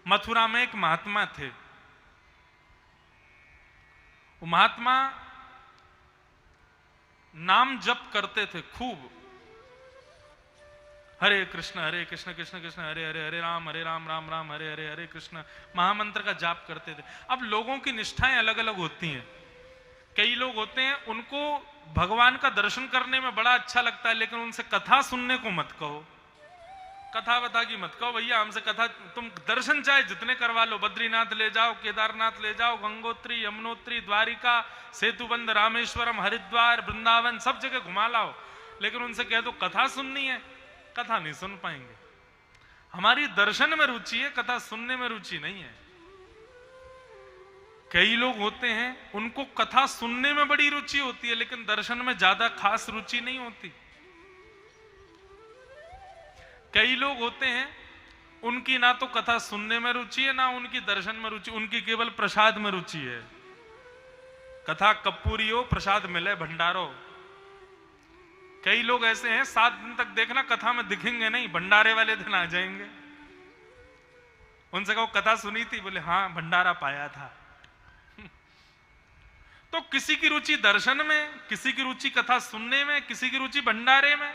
मथुरा में एक महात्मा थे। वो महात्मा नाम जप करते थे खूब, हरे कृष्ण कृष्ण कृष्ण हरे हरे, हरे राम राम राम हरे हरे, हरे कृष्ण, महामंत्र का जाप करते थे। अब लोगों की निष्ठाएं अलग अलग होती हैं। कई लोग होते हैं उनको भगवान का दर्शन करने में बड़ा अच्छा लगता है, लेकिन उनसे कथा सुनने को मत कहो, कथा बता की मत कहो भैया, हमसे कथा, तुम दर्शन चाहे जितने करवा लो, बद्रीनाथ ले जाओ, केदारनाथ ले जाओ, गंगोत्री, यमुनोत्री, द्वारिका, सेतुबंद, रामेश्वरम, हरिद्वार, वृंदावन, सब जगह घुमा लाओ, लेकिन उनसे कह दो कथा सुननी है, कथा नहीं सुन पाएंगे। हमारी दर्शन में रुचि है, कथा सुनने में रुचि नहीं है। कई लोग होते हैं उनको कथा सुनने में बड़ी रुचि होती है, लेकिन दर्शन में ज्यादा खास रुचि नहीं होती। कई लोग होते हैं उनकी ना तो कथा सुनने में रुचि है, ना उनकी दर्शन में रुचि, उनकी केवल प्रसाद में रुचि है। कथा कपूरी हो, प्रसाद मिले भंडारो। कई लोग ऐसे हैं 7 दिन तक देखना कथा में दिखेंगे नहीं, भंडारे वाले दिन आ जाएंगे। उनसे कहो कथा सुनी थी, बोले हाँ भंडारा पाया था। तो किसी की रुचि दर्शन में, किसी की रुचि कथा सुनने में, किसी की रुचि भंडारे में।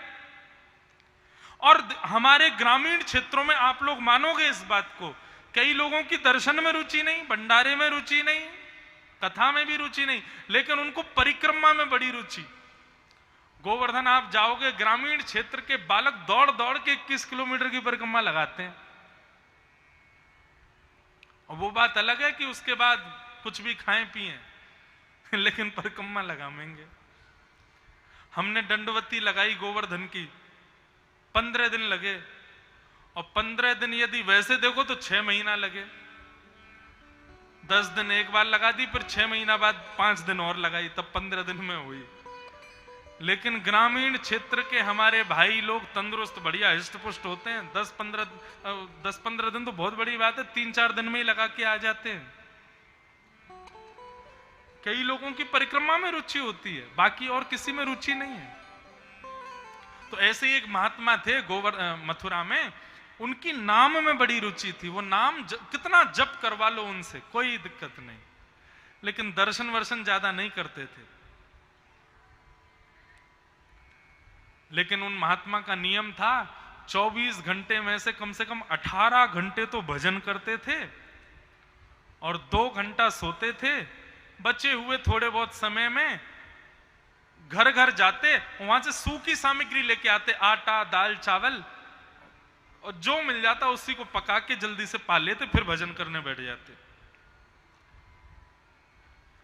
और हमारे ग्रामीण क्षेत्रों में आप लोग मानोगे इस बात को, कई लोगों की दर्शन में रुचि नहीं, भंडारे में रुचि नहीं, कथा में भी रुचि नहीं, लेकिन उनको परिक्रमा में बड़ी रुचि। गोवर्धन आप जाओगे, ग्रामीण क्षेत्र के बालक दौड़ दौड़ के 21 किलोमीटर की परिक्रमा लगाते हैं। और वो बात अलग है कि उसके बाद कुछ भी खाएं पिएं, लेकिन परिक्रमा लगाएंगे। हमने दंडवती लगाई गोवर्धन की, 15 दिन लगे, और 15 दिन यदि वैसे देखो तो 6 महीना लगे। 10 दिन एक बार लगा दी, फिर 6 महीना बाद 5 दिन और लगाई, तब 15 दिन में हुई। लेकिन ग्रामीण क्षेत्र के हमारे भाई लोग तंदुरुस्त बढ़िया हिष्ट पुष्ट होते हैं, 10-15 दिन तो बहुत बड़ी बात है, 3-4 दिन में ही लगा के आ जाते हैं। कई लोगों की परिक्रमा में रुचि होती है, बाकी और किसी में रुचि नहीं है। तो ऐसे ही एक महात्मा थे मथुरा में, उनकी नाम में बड़ी रुचि थी। वो नाम कितना जप करवा लो उनसे कोई दिक्कत नहीं, लेकिन दर्शन वर्शन ज्यादा नहीं करते थे। लेकिन उन महात्मा का नियम था, 24 घंटे में से कम 18 घंटे तो भजन करते थे और 2 घंटा सोते थे। बचे हुए थोड़े बहुत समय में घर घर जाते, वहां से सूखी सामग्री लेके आते, आटा, दाल, चावल, और जो मिल जाता उसी को पका के जल्दी से पा लेते, फिर भजन करने बैठ जाते।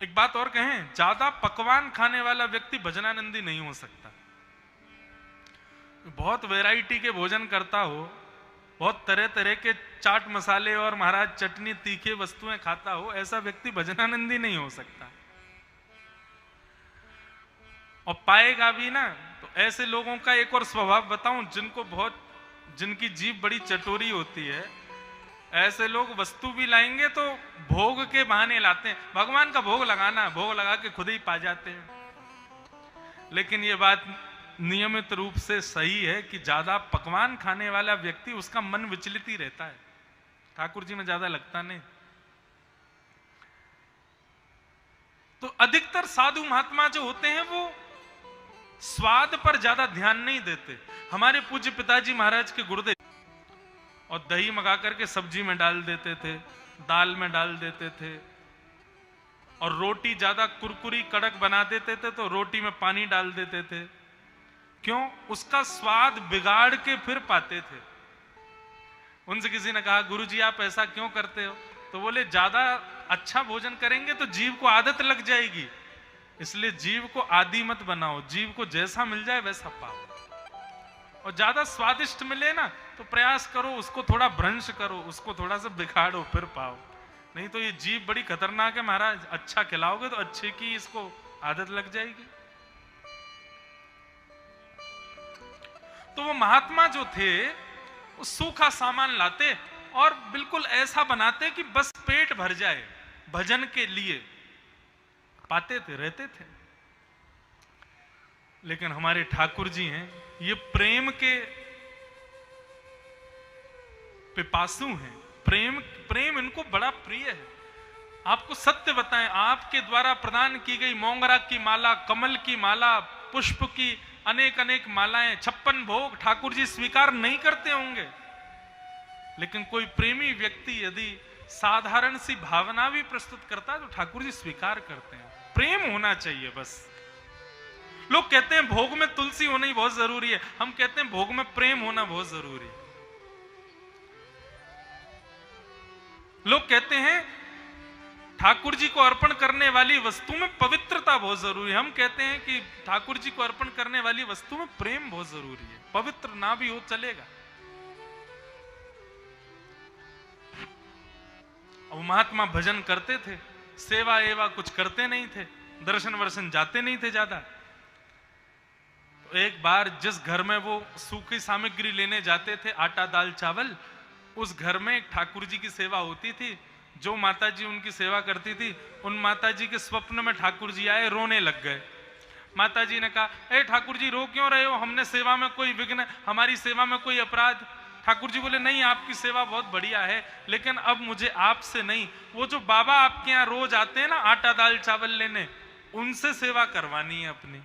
एक बात और कहें, ज्यादा पकवान खाने वाला व्यक्ति भजनानंदी नहीं हो सकता। बहुत वैरायटी के भोजन करता हो, बहुत तरह तरह के चाट मसाले और महाराज चटनी तीखे वस्तुएं खाता हो, ऐसा व्यक्ति भजनानंदी नहीं हो सकता। और पाएगा भी ना तो ऐसे लोगों का एक और स्वभाव बताऊं, जिनकी जीभ बड़ी चटोरी होती है, ऐसे लोग वस्तु भी लाएंगे तो भोग के बहाने लाते हैं। भगवान का भोग लगाना, भोग लगा के खुद ही पा जाते हैं। लेकिन ये बात नियमित रूप से सही है कि ज्यादा पकवान खाने वाला व्यक्ति, उसका मन विचलित ही रहता है, ठाकुर जी में ज्यादा लगता नहीं। तो अधिकतर साधु महात्मा जो होते हैं वो स्वाद पर ज्यादा ध्यान नहीं देते। हमारे पूज्य पिताजी महाराज के गुरुदेव, और दही मंगा करके सब्जी में डाल देते थे, दाल में डाल देते थे, और रोटी ज्यादा कुरकुरी कड़क बना देते थे तो रोटी में पानी डाल देते थे। क्यों? उसका स्वाद बिगाड़ के फिर पाते थे। उनसे किसी ने कहा, गुरुजी आप ऐसा क्यों करते हो? तो बोले, ज्यादा अच्छा भोजन करेंगे तो जीव को आदत लग जाएगी, इसलिए जीव को आदी मत बनाओ, जीव को जैसा मिल जाए वैसा पाओ। और ज्यादा स्वादिष्ट मिले ना तो प्रयास करो, उसको थोड़ा भ्रंश करो, उसको थोड़ा सा बिगाड़ो, फिर पाओ। नहीं तो ये जीव बड़ी खतरनाक है महाराज, अच्छा खिलाओगे तो अच्छे की इसको आदत लग जाएगी। तो वो महात्मा जो थे वो सूखा सामान लाते और बिल्कुल ऐसा बनाते कि बस पेट भर जाए, भजन के लिए पाते थे, रहते थे। लेकिन हमारे ठाकुर जी हैं, ये प्रेम के पिपासु हैं, प्रेम प्रेम इनको बड़ा प्रिय है। आपको सत्य बताएं, आपके द्वारा प्रदान की गई मोंगरा की माला, कमल की माला, पुष्प की अनेक अनेक मालाएं, 56 भोग ठाकुर जी स्वीकार नहीं करते होंगे, लेकिन कोई प्रेमी व्यक्ति यदि साधारण सी भावना भी प्रस्तुत करता है तो ठाकुर जी स्वीकार करते हैं। प्रेम होना चाहिए बस। लोग कहते हैं भोग में तुलसी होना ही बहुत जरूरी है, हम कहते हैं भोग में प्रेम होना बहुत जरूरी है। लोग कहते हैं ठाकुर जी को अर्पण करने वाली वस्तु में पवित्रता बहुत जरूरी है, हम कहते हैं कि ठाकुर जी को अर्पण करने वाली वस्तु में प्रेम बहुत जरूरी है। पवित्र ना भी हो चलेगा। अब महात्मा भजन करते थे, सेवा एवा कुछ करते नहीं थे, दर्शन वर्शन जाते नहीं थे ज्यादा। तो एक बार जिस घर में वो सूखी सामग्री लेने जाते थे, आटा दाल चावल, उस घर में एक ठाकुर जी की सेवा होती थी। जो माता जी उनकी सेवा करती थी, उन माता जी के स्वप्न में ठाकुर जी आए, रोने लग गए। माता जी ने कहा, ए ठाकुर जी रो क्यों रहे हो, हमने सेवा में कोई विघ्न, हमारी सेवा में कोई अपराध? ठाकुर जी बोले, नहीं आपकी सेवा बहुत बढ़िया है, लेकिन अब मुझे आपसे नहीं, वो जो बाबा आपके यहाँ रोज आते हैं ना आटा दाल चावल लेने, उनसे सेवा करवानी है अपनी।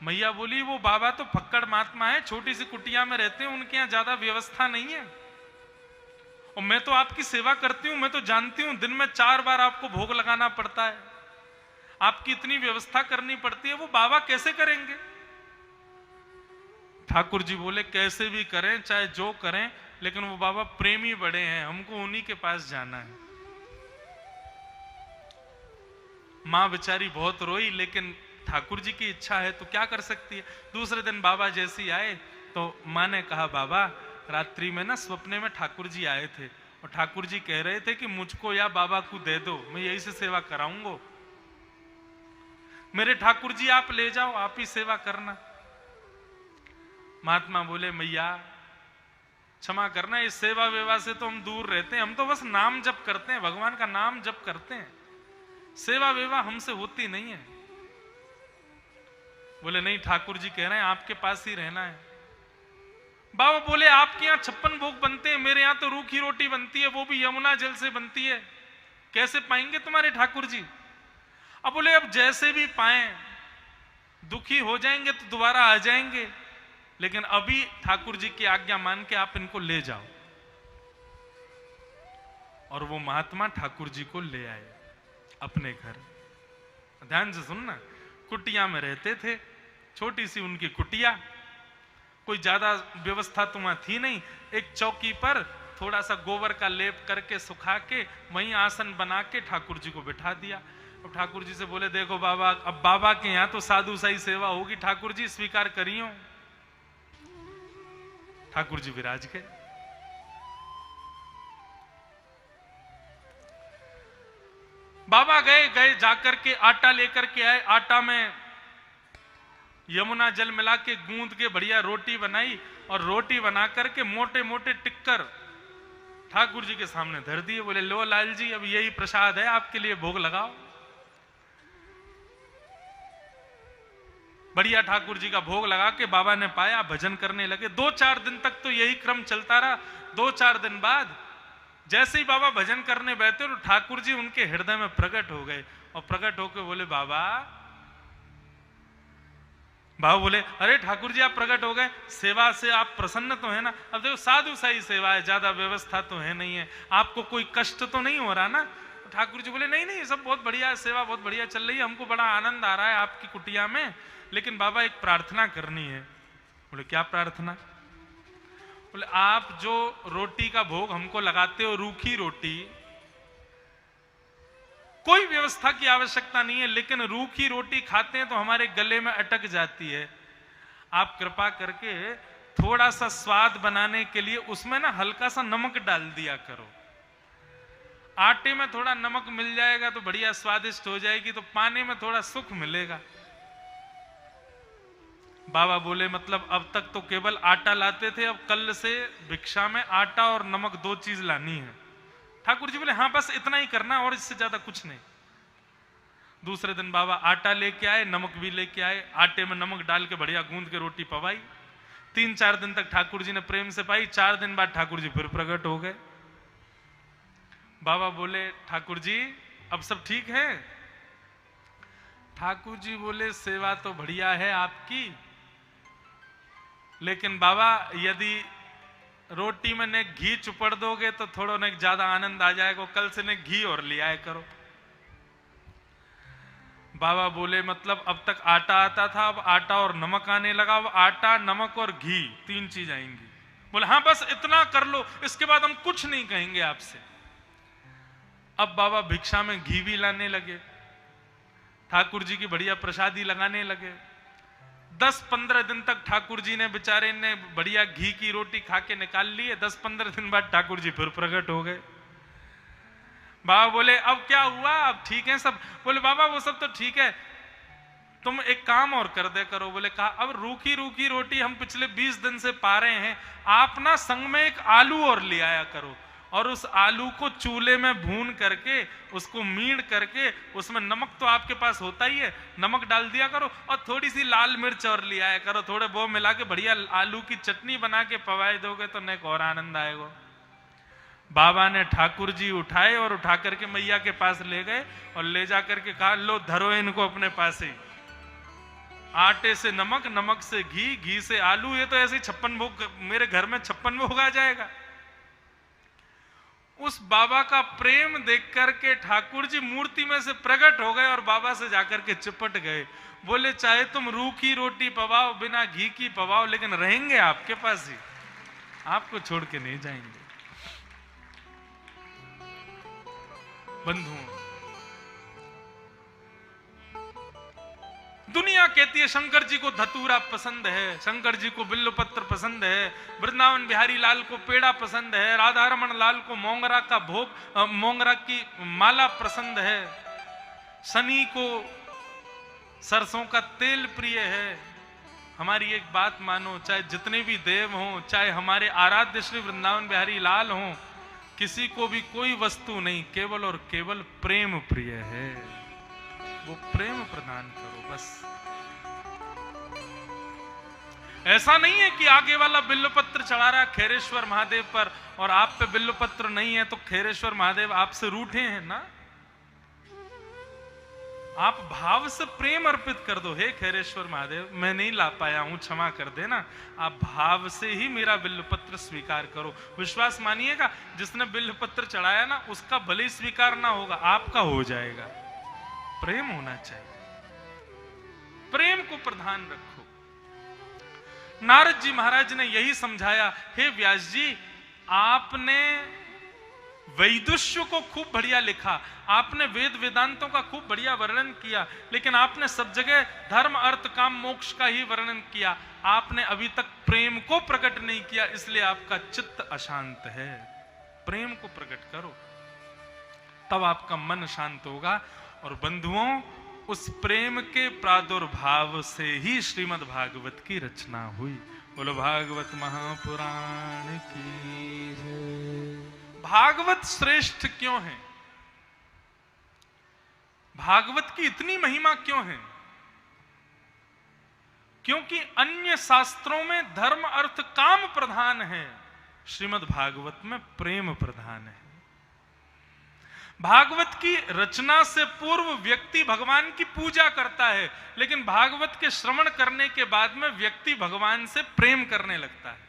मैया बोली, वो बाबा तो फक्कड़ महात्मा है, छोटी सी कुटिया में रहते हैं, उनके यहाँ ज्यादा व्यवस्था नहीं है, और मैं तो आपकी सेवा करती हूं, मैं तो जानती हूं दिन में 4 बार आपको भोग लगाना पड़ता है, आपकी इतनी व्यवस्था करनी पड़ती है, वो बाबा कैसे करेंगे? ठाकुर जी बोले, कैसे भी करें, चाहे जो करें, लेकिन वो बाबा प्रेमी बड़े हैं, हमको उन्हीं के पास जाना है। मां बेचारी बहुत रोई, लेकिन ठाकुर जी की इच्छा है तो क्या कर सकती है। दूसरे दिन बाबा जैसे ही आए तो मां ने कहा, बाबा रात्रि में ना स्वप्ने में ठाकुर जी आए थे, और ठाकुर जी कह रहे थे कि मुझको या बाबा को दे दो, मैं यही से सेवा कराऊंगा। मेरे ठाकुर जी आप ले जाओ, आप ही सेवा करना। महात्मा बोले, मैया क्षमा करना, इस सेवा वेवा से तो हम दूर रहते हैं, हम तो बस नाम जप करते हैं, भगवान का नाम जप करते हैं, सेवा वेवा हमसे होती नहीं है। बोले, नहीं ठाकुर जी कह रहे हैं आपके पास ही रहना है। बाबा बोले, आपके यहाँ 56 भोग बनते हैं, मेरे यहाँ तो रूखी रोटी बनती है, वो भी यमुना जल से बनती है, कैसे पाएंगे तुम्हारे ठाकुर जी? अब बोले, अब जैसे भी पाए, दुखी हो जाएंगे तो दोबारा आ जाएंगे, लेकिन अभी ठाकुर जी की आज्ञा मान के आप इनको ले जाओ। और वो महात्मा ठाकुर जी को ले आए अपने घर। ध्यान से सुनना, कुटिया में रहते थे, छोटी सी उनकी कुटिया, कोई ज्यादा व्यवस्था तो वहां थी नहीं। एक चौकी पर थोड़ा सा गोबर का लेप करके सुखा के वहीं आसन बना के ठाकुर जी को बिठा दिया। अब ठाकुर जी से बोले, देखो बाबा, अब बाबा के यहाँ तो साधु सा ही सेवा होगी, ठाकुर जी स्वीकार करियो। ठाकुर जी विराज गए। बाबा गए जाकर के आटा लेकर के आए, आटा में यमुना जल मिला के गूंद के बढ़िया रोटी बनाई, और रोटी बना करके मोटे मोटे टिक्कर ठाकुर जी के सामने धर दिए। बोले, लो लाल जी, अब यही प्रसाद है, आपके लिए भोग लगाओ। बढ़िया ठाकुर जी का भोग लगा के बाबा ने पाया, भजन करने लगे। 2-4 दिन तक तो यही क्रम चलता रहा। 2-4 दिन बाद जैसे ही बाबा भजन करने बैठे तो ठाकुर जी उनके हृदय में प्रकट हो गए, और प्रकट होकर बोले, बाबा बोले, अरे ठाकुर जी आप प्रकट हो गए, सेवा से आप प्रसन्न तो है ना? अब देखो साधु सा ही सेवा है, ज्यादा व्यवस्था तो है नहीं है, आपको कोई कष्ट तो नहीं हो रहा ना? ठाकुर जी बोले, नहीं नहीं, सब बहुत बढ़िया है, सेवा बहुत बढ़िया चल रही है, हमको बड़ा आनंद आ रहा है आपकी कुटिया में, लेकिन बाबा एक प्रार्थना करनी है। बोले, क्या प्रार्थना? बोले, आप जो रोटी का भोग हमको लगाते हो, रूखी रोटी, कोई व्यवस्था की आवश्यकता नहीं है, लेकिन रूखी रोटी खाते हैं तो हमारे गले में अटक जाती है, आप कृपा करके थोड़ा सा स्वाद बनाने के लिए उसमें ना हल्का सा नमक डाल दिया करो। आटे में थोड़ा नमक मिल जाएगा तो बढ़िया स्वादिष्ट हो जाएगी, तो पाने में थोड़ा सुख मिलेगा। बाबा बोले, मतलब अब तक तो केवल आटा लाते थे, अब कल से भिक्षा में आटा और नमक 2 चीज लानी है। ठाकुर जी बोले, हाँ बस इतना ही करना, और इससे ज्यादा कुछ नहीं। दूसरे दिन बाबा आटा लेके आए, नमक भी लेके आए, आटे में नमक डाल के बढ़िया गूंद के रोटी पवाई। 3-4 दिन तक ठाकुर जी ने प्रेम से पाई। 4 दिन बाद ठाकुर जी फिर प्रकट हो गए। बाबा बोले ठाकुर जी अब सब ठीक है? ठाकुर जी बोले सेवा तो बढ़िया है आपकी, लेकिन बाबा यदि रोटी में ने घी चुपड़ दोगे तो थोड़ा ने ज्यादा आनंद आ जाएगा, कल से ने घी और ले आए करो। बाबा बोले मतलब अब तक आटा आता था, अब आटा और नमक आने लगा, अब आटा नमक और घी 3 चीज आएंगी। बोले हाँ बस इतना कर लो, इसके बाद हम कुछ नहीं कहेंगे आपसे। अब बाबा भिक्षा में घी भी लाने लगे, ठाकुर जी की बढ़िया प्रसादी लगाने लगे। 10-15 दिन तक ठाकुर जी ने बेचारे ने बढ़िया घी की रोटी खा के निकाल लिए। 10-15 दिन बाद ठाकुर जी फिर प्रकट हो गए। बाबा बोले अब क्या हुआ, अब ठीक है सब? बोले बाबा वो सब तो ठीक है, तुम एक काम और कर दे करो। बोले कहा? अब रूखी रूखी रोटी हम पिछले 20 दिन से पा रहे हैं, आप ना संग में एक आलू और ले आया करो, और उस आलू को चूल्हे में भून करके उसको मीड़ करके उसमें नमक तो आपके पास होता ही है, नमक डाल दिया करो, और थोड़ी सी लाल मिर्च और ले आया करो, थोड़े वो मिला के बढ़िया आलू की चटनी बना के पवाए दोगे तो नेक और आनंद आएगा। बाबा ने ठाकुर जी उठाए और उठा करके मैया के पास ले गए और ले जा करके कहा लो धरो इनको अपने पास ही। आटे से नमक, नमक से घी, घी से आलू, ये तो ऐसे 56 भोग मेरे घर में 56 भोग आ जाएगा। उस बाबा का प्रेम देख करके ठाकुर जी मूर्ति में से प्रकट हो गए और बाबा से जाकर के चिपट गए। बोले चाहे तुम रूखी रोटी पवाओ, बिना घी की पवाओ, लेकिन रहेंगे आपके पास ही, आपको छोड़ के नहीं जाएंगे। बंधुओं, दुनिया कहती है शंकर जी को धतूरा पसंद है, शंकर जी को बिल्वपत्र पसंद है, वृंदावन बिहारी लाल को पेड़ा पसंद है, राधा रमन लाल को मोंगरा का भोग, मोंगरा की माला पसंद है, शनि को सरसों का तेल प्रिय है। हमारी एक बात मानो, चाहे जितने भी देव हों, चाहे हमारे आराध्य श्री वृंदावन बिहारी लाल हों, किसी को भी कोई वस्तु नहीं, केवल और केवल प्रेम प्रिय है। वो प्रेम प्रदान करो बस। ऐसा नहीं है कि आगे वाला बिल्वपत्र चढ़ा रहा है खैरेश्वर महादेव पर और आप पे बिल्वपत्र नहीं है तो खैरेश्वर महादेव आपसे रूठे हैं ना। आप भाव से प्रेम अर्पित कर दो, हे खैरेश्वर महादेव मैं नहीं ला पाया हूं, क्षमा कर देना। आप भाव से ही मेरा बिल्वपत्र स्वीकार करो। विश्वास मानिएगा, जिसने बिल्वपत्र चढ़ाया ना उसका भले ही स्वीकार ना होगा, आपका हो जाएगा। प्रेम होना चाहिए, प्रेम को प्रधान रखो। नारद जी महाराज ने यही समझाया। हे व्यास जी, आपने वैदुष्य को खूब बढ़िया लिखा, आपने वेद वेदांतों का खूब बढ़िया वर्णन किया, लेकिन आपने सब जगह धर्म अर्थ काम मोक्ष का ही वर्णन किया, आपने अभी तक प्रेम को प्रकट नहीं किया, इसलिए आपका चित्त अशांत है। प्रेम को प्रकट करो, तब आपका मन शांत होगा। और बंधुओं, उस प्रेम के प्रादुर्भाव से ही श्रीमद् भागवत की रचना हुई। बोलो भागवत महापुराण की जय। भागवत श्रेष्ठ क्यों है? भागवत की इतनी महिमा क्यों है? क्योंकि अन्य शास्त्रों में धर्म अर्थ काम प्रधान है, श्रीमद् भागवत में प्रेम प्रधान है। भागवत की रचना से पूर्व व्यक्ति भगवान की पूजा करता है, लेकिन भागवत के श्रवण करने के बाद में व्यक्ति भगवान से प्रेम करने लगता है।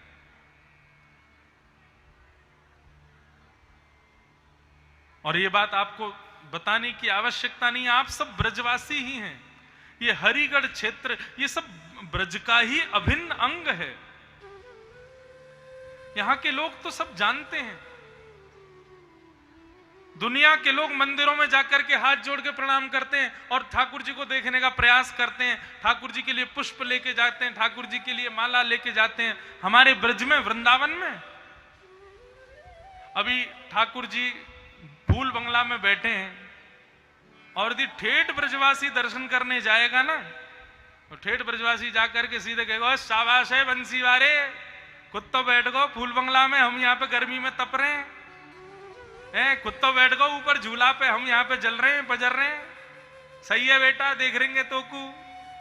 और ये बात आपको बताने की आवश्यकता नहीं, आप सब ब्रजवासी ही हैं। ये हरिगढ़ क्षेत्र, ये सब ब्रज का ही अभिन्न अंग है। यहां के लोग तो सब जानते हैं। दुनिया के लोग मंदिरों में जाकर के हाथ जोड़ के प्रणाम करते हैं और ठाकुर जी को देखने का प्रयास करते हैं, ठाकुर जी के लिए पुष्प लेके जाते हैं, ठाकुर जी के लिए माला लेके जाते हैं। हमारे ब्रज में, वृंदावन में अभी ठाकुर जी फूल बंगला में बैठे हैं और यदि ठेठ ब्रजवासी दर्शन करने जाएगा ना, तो ठेठ ब्रजवासी जाकर के सीधे कहेगा शाबाश है बंसी वारे, कुत्तो बैठ गो फूल बंगला में, हम यहाँ पे गर्मी में तप रहे हैं, कुत्तो बैठ गो ऊपर झूला पे, हम यहाँ पे जल रहे हैं, बजर रहे हैं, सही है बेटा देख रहेंगे तो को।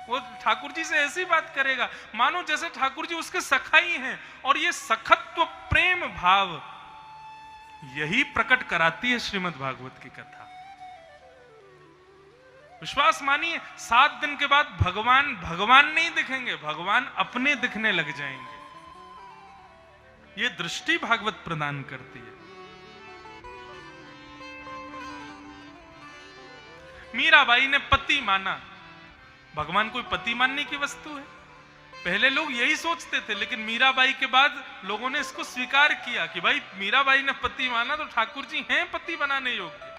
वो ठाकुर जी से ऐसी बात करेगा मानो जैसे ठाकुर जी उसके सखा ही हैं। और ये सखत्व प्रेम भाव यही प्रकट कराती है श्रीमद् भागवत की कथा। विश्वास मानिए 7 दिन के बाद भगवान नहीं दिखेंगे, भगवान अपने दिखने लग जाएंगे। ये दृष्टि भागवत प्रदान करती है। मीराबाई ने पति माना, भगवान कोई पति मानने की वस्तु है? पहले लोग यही सोचते थे, लेकिन मीराबाई के बाद लोगों ने इसको स्वीकार किया कि भाई मीराबाई ने पति माना तो ठाकुर जी हैं पति बनाने योग्य।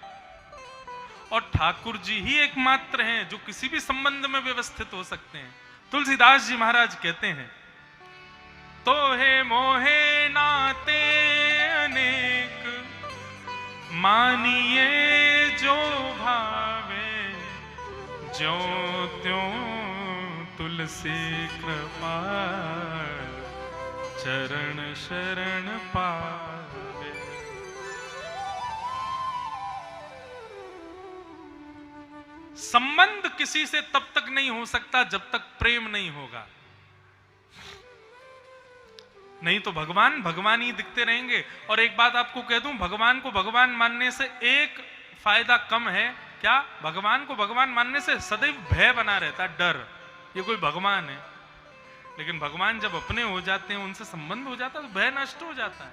और ठाकुर जी ही एकमात्र हैं जो किसी भी संबंध में व्यवस्थित हो सकते हैं। तुलसीदास जी महाराज कहते हैं, तो है मोहे नाते अनेक, मानिए जो भावे, ज्यों त्यों तुलसी कृपाल, चरण शरण पावे। संबंध किसी से तब तक नहीं हो सकता जब तक प्रेम नहीं होगा, नहीं तो भगवान भगवान ही दिखते रहेंगे। और एक बात आपको कह दूं, भगवान को भगवान मानने से एक फायदा कम है। क्या? भगवान को भगवान मानने से सदैव भय बना रहता, डर, ये कोई भगवान है। लेकिन भगवान जब अपने हो जाते हैं, उनसे संबंध हो जाता है, तो भय नष्ट हो जाता है,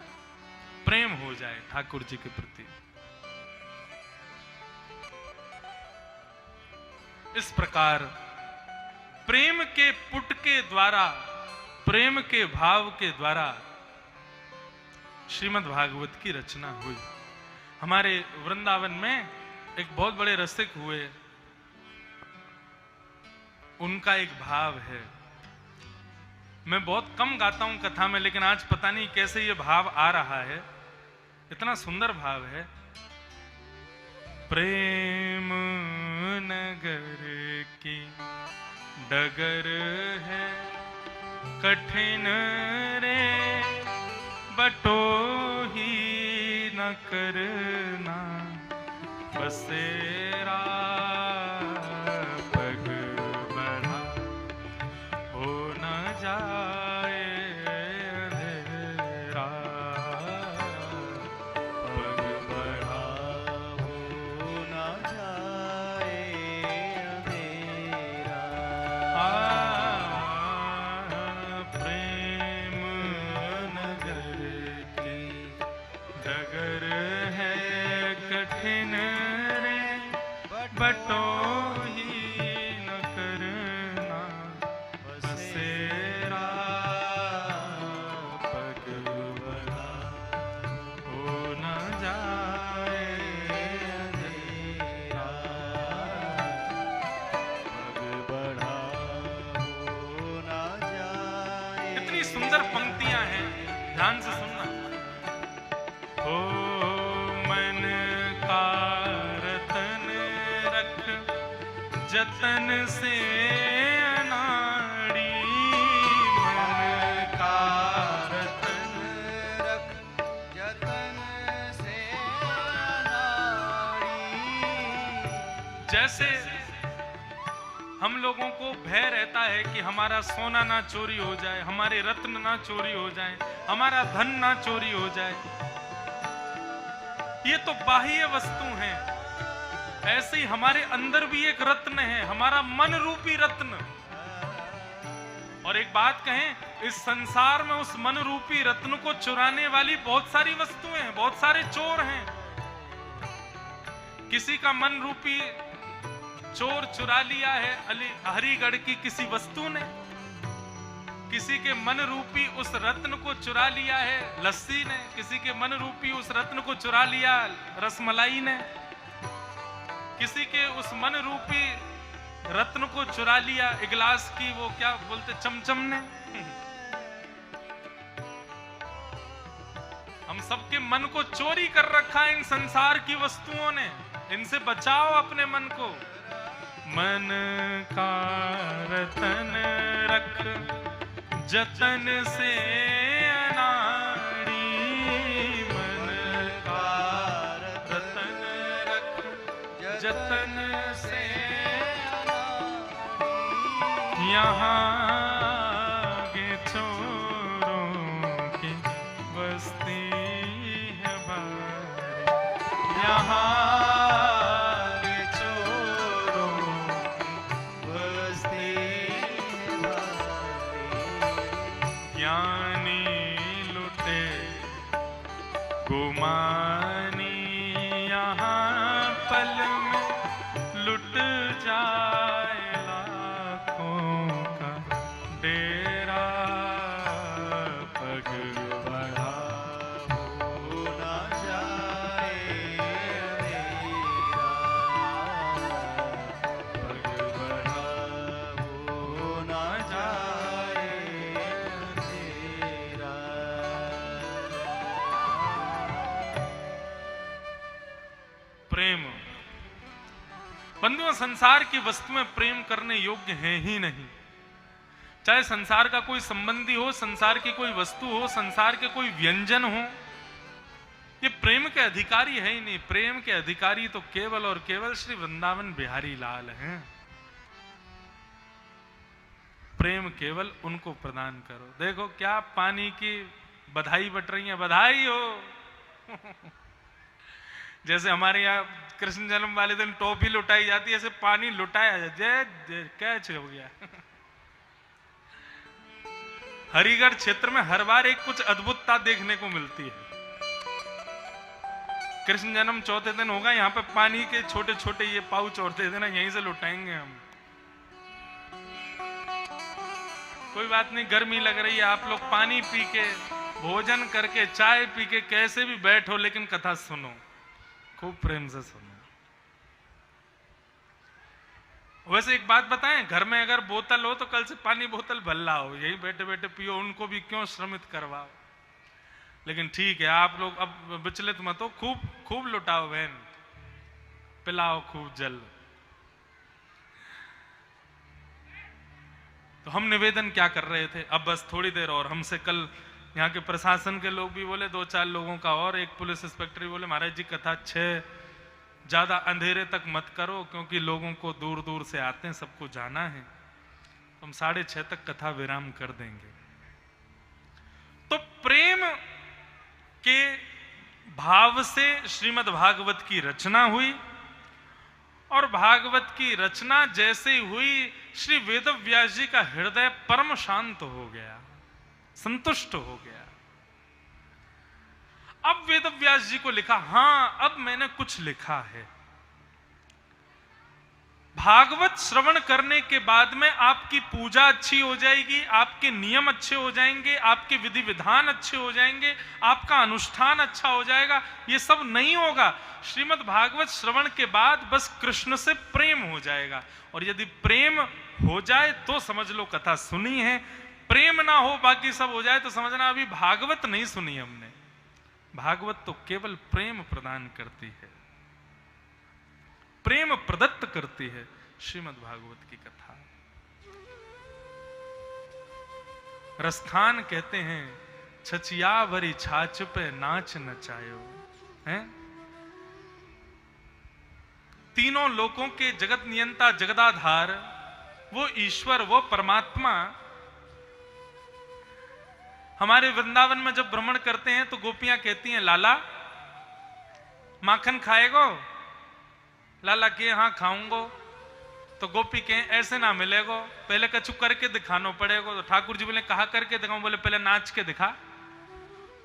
प्रेम हो जाए ठाकुर जी के प्रति। इस प्रकार प्रेम के पुट के द्वारा, प्रेम के भाव के द्वारा श्रीमद् भागवत की रचना हुई। हमारे वृंदावन में एक बहुत बड़े रसिक हुए, उनका एक भाव है। मैं बहुत कम गाता हूं कथा में, लेकिन आज पता नहीं कैसे ये भाव आ रहा है, इतना सुंदर भाव है। प्रेम नगर की डगर है कठिन रे, बटोही न करना बसेरा, पग बढ़ा हो न जाए अंधेरा, पग बढ़ा हो न जाए अंधेरा। प्रेम नगर की डगर है कठिन रे, बटोही न करना बसेरा, पग बढ़ा हो न जाए अंधेरा, पग बढ़ा हो न जाए। इतनी सुंदर पंक्तियां हैं, ध्यान से सुनना। हो मन का रतन रख जतन से अनाड़ी, मन का रतन रख जतन से अनाड़ी। जैसे हम लोगों को भय रहता है कि हमारा सोना ना चोरी हो जाए, हमारे रत्न ना चोरी हो जाए, हमारा धन ना चोरी हो जाए, ये तो बाह्य वस्तु हैं। ऐसे ही हमारे अंदर भी एक रत्न है, हमारा मन रूपी रत्न। और एक बात कहें, इस संसार में उस मन रूपी रत्न को चुराने वाली बहुत सारी वस्तुएं हैं, बहुत सारे चोर हैं। किसी का मन रूपी चोर चुरा लिया है हरिगढ़ की किसी वस्तु ने, किसी के मन रूपी उस रत्न को चुरा लिया है लस्सी ने, किसी के मन रूपी उस रत्न को चुरा लिया रसमलाई ने, किसी के उस मन रूपी रत्न को चुरा लिया एक गिलास की वो क्या बोलते चमचम ने। हम सबके मन को चोरी कर रखा है इन संसार की वस्तुओं ने, इनसे बचाओ अपने मन को। मन का रतन रख जतन से अनाड़ी, मन का रतन रख जतन से अनाड़ी। यहाँ के चोरों की बस्ती है बारी, यहाँ के चोरों की बस्ती है बारी। ज्ञानी लुटे गुमानी यहाँ पल में लुट जाए लाखों का डेरा, पग बढ़ा हो ना जाए अंधेरा, पग बढ़ा हो ना जाए अंधेरा। प्रेम बंधुओं, संसार की वस्तुएं प्रेम करने योग्य हैं ही नहीं। चाहे संसार का कोई संबंधी हो, संसार की कोई वस्तु हो, संसार के कोई व्यंजन हो, ये प्रेम के अधिकारी है ही नहीं। प्रेम के अधिकारी तो केवल और केवल श्री वृंदावन बिहारी लाल हैं। प्रेम केवल उनको प्रदान करो। देखो क्या पानी की बधाई बट रही है, बधाई हो। जैसे हमारे यहाँ कृष्ण जन्म वाले दिन टॉफी लुटाई जाती है, ऐसे पानी लुटाया जय जय कैच हो गया। हरिगढ़ क्षेत्र में हर बार एक कुछ अद्भुतता देखने को मिलती है। कृष्ण जन्म चौथे दिन होगा, यहाँ पे पानी के छोटे छोटे ये पाउच और दे देना, यहीं से लुटाएंगे हम। कोई बात नहीं, गर्मी लग रही है, आप लोग पानी पी के, भोजन करके, चाय पी के कैसे भी बैठो, लेकिन कथा सुनो, खूब प्रेम से सुनो। वैसे एक बात बताएं, घर में अगर बोतल हो तो कल से पानी बोतल भल्ला हो, यही बैठे बैठे पियो, उनको भी क्यों श्रमित करवाओ। लेकिन ठीक है, आप लोग अब विचलित मत हो, खूब खूब लुटाओ बहन, पिलाओ खूब जल। तो हम निवेदन क्या कर रहे थे, अब बस थोड़ी देर और हमसे कल यहाँ के प्रशासन के लोग भी बोले, 2-4 लोगों का और एक पुलिस इंस्पेक्टर भी बोले, महाराज जी कथा 6 ज्यादा अंधेरे तक मत करो, क्योंकि लोगों को दूर दूर से आते हैं, सबको जाना है। हम 6:30 तक कथा विराम कर देंगे। तो प्रेम के भाव से श्रीमद् भागवत की रचना हुई, और भागवत की रचना जैसे हुई, श्री वेदव्यास जी का हृदय परम शांत हो गया, संतुष्ट हो गया। अब वेदव्यास जी को लिखा, हां अब मैंने कुछ लिखा है। भागवत श्रवण करने के बाद में आपकी पूजा अच्छी हो जाएगी, आपके नियम अच्छे हो जाएंगे, आपके विधि विधान अच्छे हो जाएंगे, आपका अनुष्ठान अच्छा हो जाएगा। ये सब नहीं होगा। श्रीमद् भागवत श्रवण के बाद बस कृष्ण से प्रेम हो जाएगा, और यदि प्रेम हो जाए तो समझ लो कथा सुनी है। प्रेम ना हो, बाकी सब हो जाए, तो समझना अभी भागवत नहीं सुनी हमने। भागवत तो केवल प्रेम प्रदान करती है, प्रेम प्रदत्त करती है श्रीमद् भागवत की कथा। रसखान कहते हैं, छचियावरी छाछ पे नाच नचायो है। तीनों लोकों के जगत नियंता, जगदाधार, वो ईश्वर, वो परमात्मा हमारे वृंदावन में जब भ्रमण करते हैं तो गोपियां कहती हैं, लाला माखन खाएगो? लाला के हाँ खाऊंगो। तो गोपी के ऐसे ना मिलेगो, पहले कछु करके दिखाना पड़ेगा। तो ठाकुर जी बोले कहा करके दिखाऊं? बोले पहले नाच के दिखा।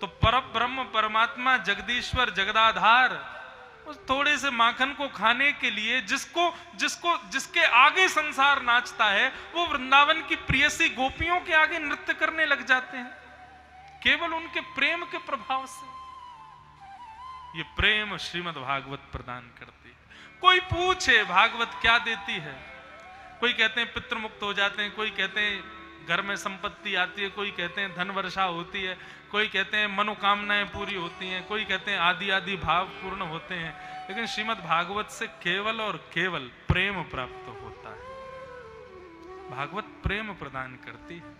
तो पर ब्रह्म परमात्मा जगदीश्वर जगदाधार उस थोड़े से माखन को खाने के लिए जिसके आगे संसार नाचता है, वो वृंदावन की प्रियसी गोपियों के आगे नृत्य करने लग जाते हैं, केवल उनके प्रेम के प्रभाव से। ये प्रेम श्रीमद् भागवत प्रदान करती है। कोई पूछे भागवत क्या देती है? कोई कहते हैं पितृ मुक्त हो जाते हैं, कोई कहते हैं घर में संपत्ति आती है, कोई कहते हैं धन वर्षा होती है, कोई कहते हैं मनोकामनाएं पूरी होती हैं, कोई कहते हैं आदि आदि भाव पूर्ण होते हैं। लेकिन श्रीमद् भागवत से केवल और केवल प्रेम प्राप्त होता है। भागवत प्रेम प्रदान करती है,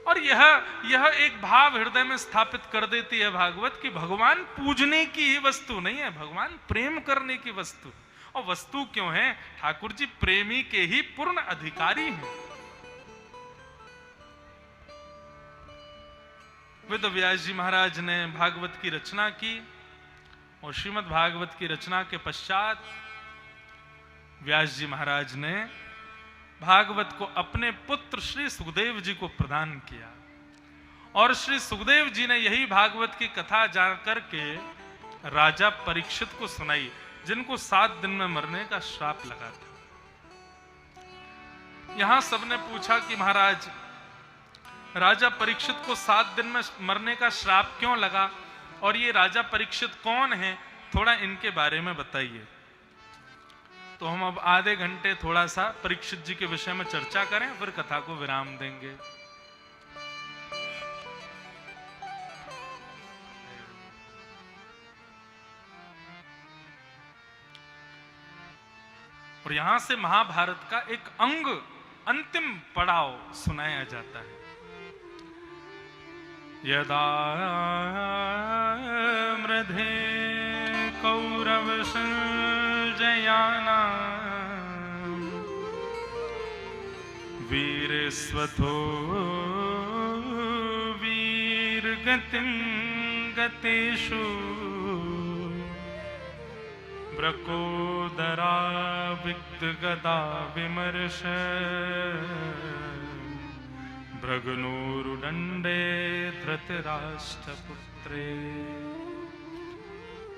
और यह एक भाव हृदय में स्थापित कर देती है भागवत की भगवान पूजने की ही वस्तु नहीं है, भगवान प्रेम करने की वस्तु। और वस्तु क्यों है? ठाकुर जी प्रेमी के ही पूर्ण अधिकारी हैं। वेद व्यास जी महाराज ने भागवत की रचना की और श्रीमद् भागवत की रचना के पश्चात व्यास जी महाराज ने भागवत को अपने पुत्र श्री सुखदेव जी को प्रदान किया और श्री सुखदेव जी ने यही भागवत की कथा जानकर के राजा परीक्षित को सुनाई, जिनको 7 दिन में मरने का श्राप लगा था। यहां सबने पूछा कि महाराज, राजा परीक्षित को 7 दिन में मरने का श्राप क्यों लगा और ये राजा परीक्षित कौन है, थोड़ा इनके बारे में बताइए। तो हम अब आधे घंटे थोड़ा सा परीक्षित जी के विषय में चर्चा करें, फिर कथा को विराम देंगे। और यहां से महाभारत का एक अंग, अंतिम पड़ाव सुनाया जाता है। यदा मृधे कौरव संजयाना वीर स्वथो वीर गतिं गतेषु ब्रकोदरा विक्त गदा विमर्श भृगनूरुदंडे धृतराष्ट्रपुत्रे।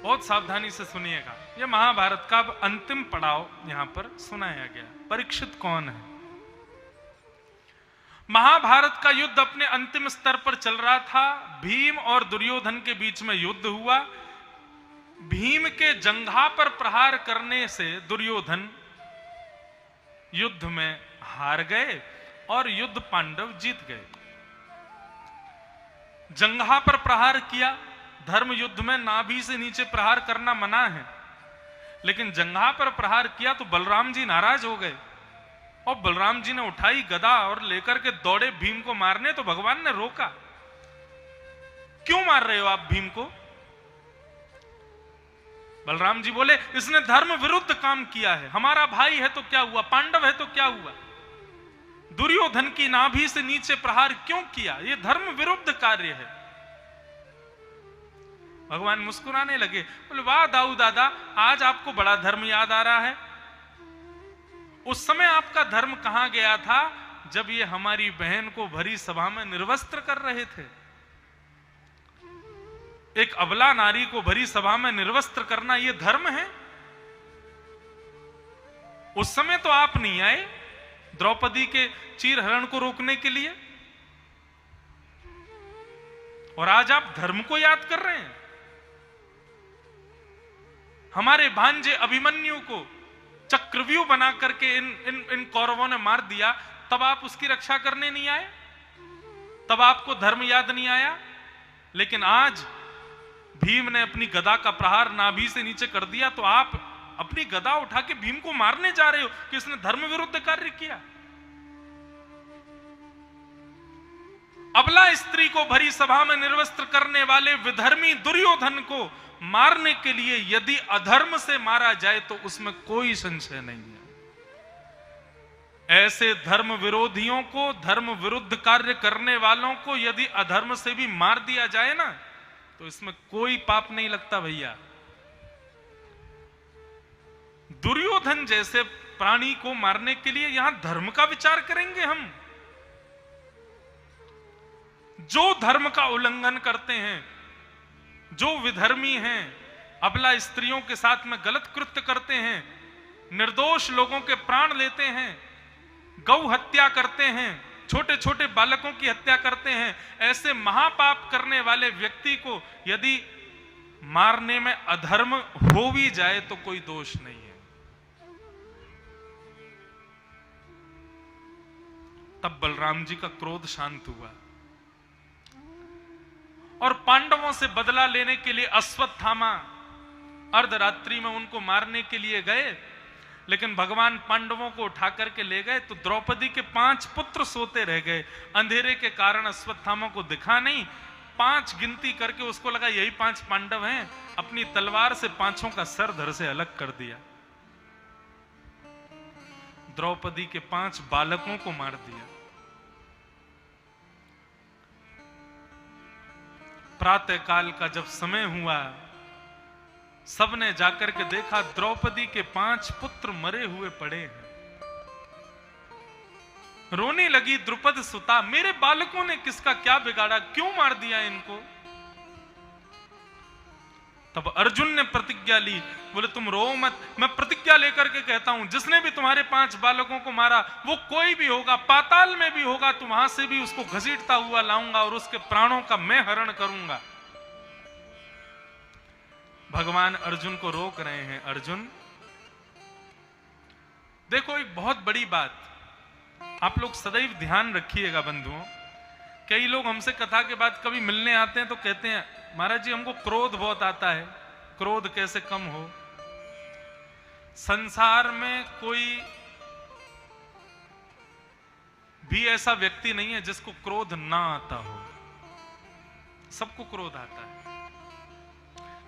बहुत सावधानी से सुनिएगा, यह महाभारत का अंतिम पड़ाव यहां पर सुनाया गया। परीक्षित कौन है? महाभारत का युद्ध अपने अंतिम स्तर पर चल रहा था। भीम और दुर्योधन के बीच में युद्ध हुआ। भीम के जंघा पर प्रहार करने से दुर्योधन युद्ध में हार गए और युद्ध पांडव जीत गए। जंघा पर प्रहार किया। धर्म युद्ध में नाभि से नीचे प्रहार करना मना है, लेकिन जंघा पर प्रहार किया तो बलराम जी नाराज हो गए और बलराम जी ने उठाई गदा और लेकर के दौड़े भीम को मारने। तो भगवान ने रोका, क्यों मार रहे हो आप भीम को? बलराम जी बोले, इसने धर्म विरुद्ध काम किया है। हमारा भाई है तो क्या हुआ, पांडव है तो क्या हुआ, दुर्योधन की नाभि से नीचे प्रहार क्यों किया? यह धर्म विरुद्ध कार्य है। भगवान मुस्कुराने लगे, बोले, वाह दाऊ दादा, आज आपको बड़ा धर्म याद आ रहा है। उस समय आपका धर्म कहां गया था जब ये हमारी बहन को भरी सभा में निर्वस्त्र कर रहे थे। एक अबला नारी को भरी सभा में निर्वस्त्र करना यह धर्म है? उस समय तो आप नहीं आए द्रौपदी के चीरहरण को रोकने के लिए, और आज आप धर्म को याद कर रहे हैं। हमारे भांजे अभिमन्यु को चक्रव्यूह बना करके इन कौरवों ने मार दिया, तब आप उसकी रक्षा करने नहीं आए, तब आपको धर्म याद नहीं आया। लेकिन आज भीम ने अपनी गदा का प्रहार नाभि से नीचे कर दिया तो आप अपनी गदा उठा के भीम को मारने जा रहे हो कि इसने धर्म विरुद्ध कार्य किया। अबला स्त्री को भरी सभा में निर्वस्त्र करने वाले विधर्मी दुर्योधन को मारने के लिए यदि अधर्म से मारा जाए तो उसमें कोई संशय नहीं है। ऐसे धर्म विरोधियों को, धर्म विरुद्ध कार्य करने वालों को यदि अधर्म से भी मार दिया जाए ना, तो इसमें कोई पाप नहीं लगता भैया। दुर्योधन जैसे प्राणी को मारने के लिए यहां धर्म का विचार करेंगे हम? जो धर्म का उल्लंघन करते हैं, जो विधर्मी हैं, अबला स्त्रियों के साथ में गलत कृत्य करते हैं, निर्दोष लोगों के प्राण लेते हैं, गौ हत्या करते हैं, छोटे छोटे बालकों की हत्या करते हैं, ऐसे महापाप करने वाले व्यक्ति को यदि मारने में अधर्म हो भी जाए तो कोई दोष नहीं है। तब बलराम जी का क्रोध शांत हुआ और पांडवों से बदला लेने के लिए अश्वत्थामा अर्धरात्रि में उनको मारने के लिए गए, लेकिन भगवान पांडवों को उठा करके ले गए तो द्रौपदी के 5 पुत्र सोते रह गए। अंधेरे के कारण अश्वत्थामा को दिखा नहीं, 5 गिनती करके उसको लगा यही 5 पांडव हैं, अपनी तलवार से 5 का सर धड़ से अलग कर दिया। द्रौपदी के 5 बालकों को मार दिया। प्रातः काल का जब समय हुआ, सबने जाकर के देखा द्रौपदी के 5 पुत्र मरे हुए पड़े हैं। रोने लगी द्रुपद सुता, मेरे बालकों ने किसका क्या बिगाड़ा, क्यों मार दिया इनको। तब अर्जुन ने प्रतिज्ञा ली, बोले तुम रो मत, मैं प्रतिज्ञा लेकर के कहता हूं जिसने भी तुम्हारे 5 बालकों को मारा वो कोई भी होगा, पाताल में भी होगा, तो वहां से भी उसको घसीटता हुआ लाऊंगा और उसके प्राणों का मैं हरण करूंगा। भगवान अर्जुन को रोक रहे हैं, अर्जुन देखो एक बहुत बड़ी बात आप लोग सदैव ध्यान रखिएगा बंधुओं। कई लोग हमसे कथा के बाद कभी मिलने आते हैं तो कहते हैं महाराज जी हमको क्रोध बहुत आता है, क्रोध कैसे कम हो। संसार में कोई भी ऐसा व्यक्ति नहीं है जिसको क्रोध ना आता हो, सबको क्रोध आता है।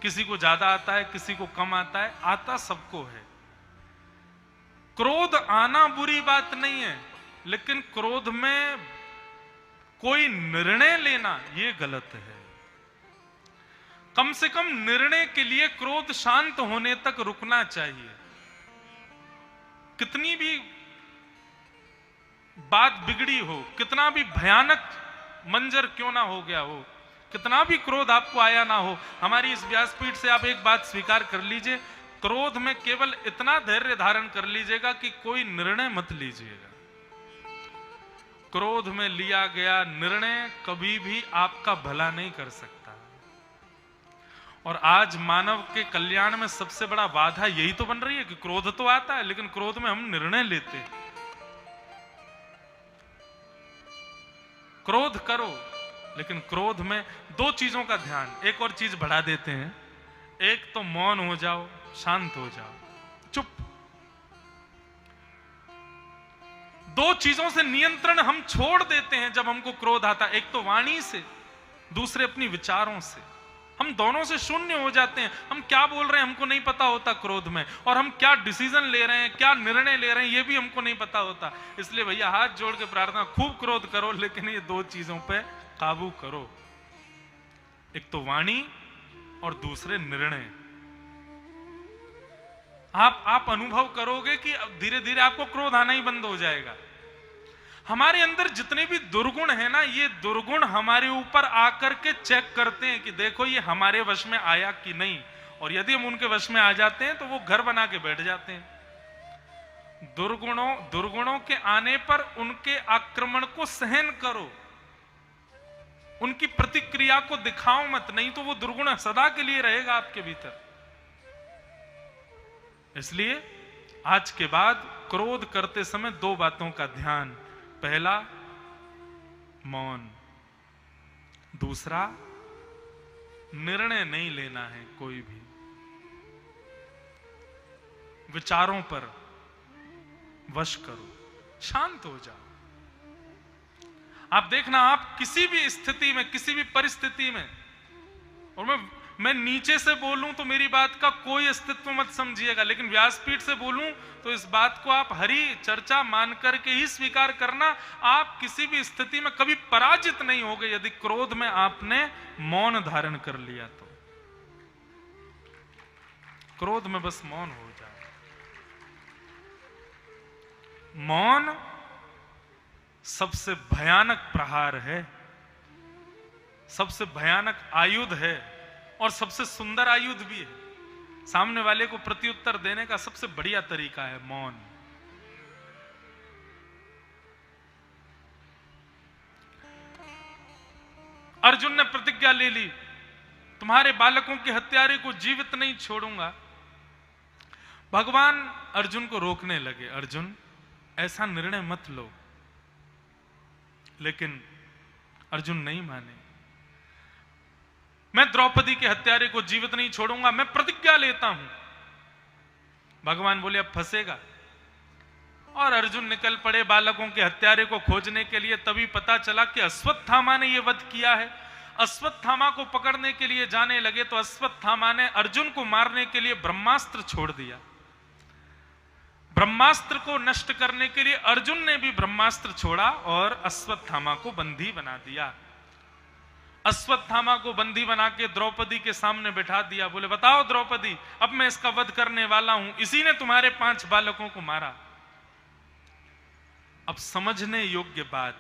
किसी को ज्यादा आता है, किसी को कम आता है, आता सबको है। क्रोध आना बुरी बात नहीं है, लेकिन क्रोध में कोई निर्णय लेना यह गलत है। कम से कम निर्णय के लिए क्रोध शांत होने तक रुकना चाहिए। कितनी भी बात बिगड़ी हो, कितना भी भयानक मंजर क्यों ना हो गया हो, कितना भी क्रोध आपको आया ना हो, हमारी इस व्यासपीठ से आप एक बात स्वीकार कर लीजिए, क्रोध में केवल इतना धैर्य धारण कर लीजिएगा कि कोई निर्णय मत लीजिएगा। क्रोध में लिया गया निर्णय कभी भी आपका भला नहीं कर सकता। और आज मानव के कल्याण में सबसे बड़ा बाधा यही तो बन रही है कि क्रोध तो आता है लेकिन क्रोध में हम निर्णय लेते हैं। क्रोध करो लेकिन क्रोध में 2 चीजों का ध्यान, एक और चीज बढ़ा देते हैं, एक तो मौन हो जाओ, शांत हो जाओ, चुप। 2 चीजों से नियंत्रण हम छोड़ देते हैं जब हमको क्रोध आता है, एक तो वाणी से, दूसरे अपनी विचारों से। हम दोनों से शून्य हो जाते हैं। हम क्या बोल रहे हैं हमको नहीं पता होता क्रोध में, और हम क्या डिसीजन ले रहे हैं, क्या निर्णय ले रहे हैं ये भी हमको नहीं पता होता। इसलिए भैया हाथ जोड़ के प्रार्थना, खूब क्रोध करो लेकिन ये 2 चीजों पे काबू करो, एक तो वाणी और दूसरे निर्णय। आप अनुभव करोगे कि धीरे धीरे आपको क्रोध आना ही बंद हो जाएगा। हमारे अंदर जितने भी दुर्गुण है ना, ये दुर्गुण हमारे ऊपर आकर के चेक करते हैं कि देखो ये हमारे वश में आया कि नहीं, और यदि हम उनके वश में आ जाते हैं तो वो घर बना के बैठ जाते हैं। दुर्गुणों के आने पर उनके आक्रमण को सहन करो, उनकी प्रतिक्रिया को दिखाओ मत, नहीं तो वो दुर्गुण सदा के लिए रहेगा आपके भीतर। इसलिए आज के बाद क्रोध करते समय 2 बातों का ध्यान, पहला मौन, दूसरा निर्णय नहीं लेना है कोई भी, विचारों पर वश करो, शांत हो जाओ। आप देखना, आप किसी भी स्थिति में, किसी भी परिस्थिति में, और मैं नीचे से बोलूं तो मेरी बात का कोई अस्तित्व मत समझिएगा, लेकिन व्यासपीठ से बोलूं तो इस बात को आप हरी चर्चा मान करके ही स्वीकार करना। आप किसी भी स्थिति में कभी पराजित नहीं होगे यदि क्रोध में आपने मौन धारण कर लिया तो। क्रोध में बस मौन हो जाए। मौन सबसे भयानक प्रहार है, सबसे भयानक आयुध है, और सबसे सुंदर आयुध भी है। सामने वाले को प्रत्युत्तर देने का सबसे बढ़िया तरीका है मौन। अर्जुन ने प्रतिज्ञा ले ली, तुम्हारे बालकों के हत्यारे को जीवित नहीं छोड़ूंगा। भगवान अर्जुन को रोकने लगे, अर्जुन ऐसा निर्णय मत लो, लेकिन अर्जुन नहीं माने। मैं द्रौपदी के हत्यारे को जीवित नहीं छोड़ूंगा, मैं प्रतिज्ञा लेता हूं। भगवान बोले अब फंसेगा, और अर्जुन निकल पड़े बालकों के हत्यारे को खोजने के लिए। तभी पता चला कि अश्वत्थामा ने यह वध किया है। अश्वत्थामा को पकड़ने के लिए जाने लगे तो अश्वत्थामा ने अर्जुन को मारने के लिए ब्रह्मास्त्र छोड़ दिया। ब्रह्मास्त्र को नष्ट करने के लिए अर्जुन ने भी ब्रह्मास्त्र छोड़ा और अश्वत्थामा को बंदी बना दिया। अश्वत्थामा को बंदी बना के द्रौपदी के सामने बैठा दिया। बोले बताओ द्रौपदी, अब मैं इसका वध करने वाला हूं, इसी ने तुम्हारे 5 बालकों को मारा। अब समझने योग्य बात,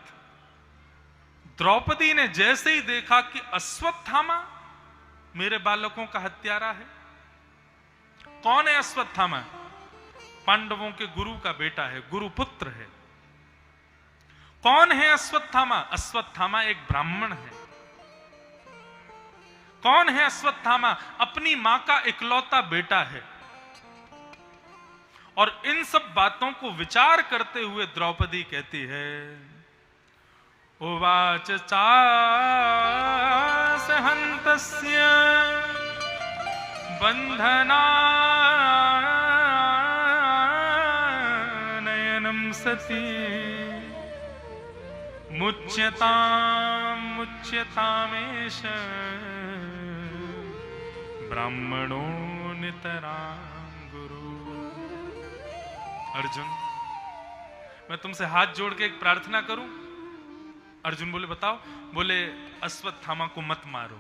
द्रौपदी ने जैसे ही देखा कि अश्वत्थामा मेरे बालकों का हत्यारा है। कौन है अश्वत्थामा? पांडवों के गुरु का बेटा है, गुरुपुत्र है। कौन है अश्वत्थामा? अश्वत्थामा एक ब्राह्मण है। कौन है अश्वत्थामा? अपनी मां का इकलौता बेटा है। और इन सब बातों को विचार करते हुए द्रौपदी कहती है, उवाच चास हन्तस्य बन्धनानयनं सती मुच्यतामेष ब्राह्मणो नितरां गुरु। अर्जुन, मैं तुमसे हाथ जोड़ के एक प्रार्थना करूं? अर्जुन बोले बताओ। बोले अश्वत्थामा को मत मारो।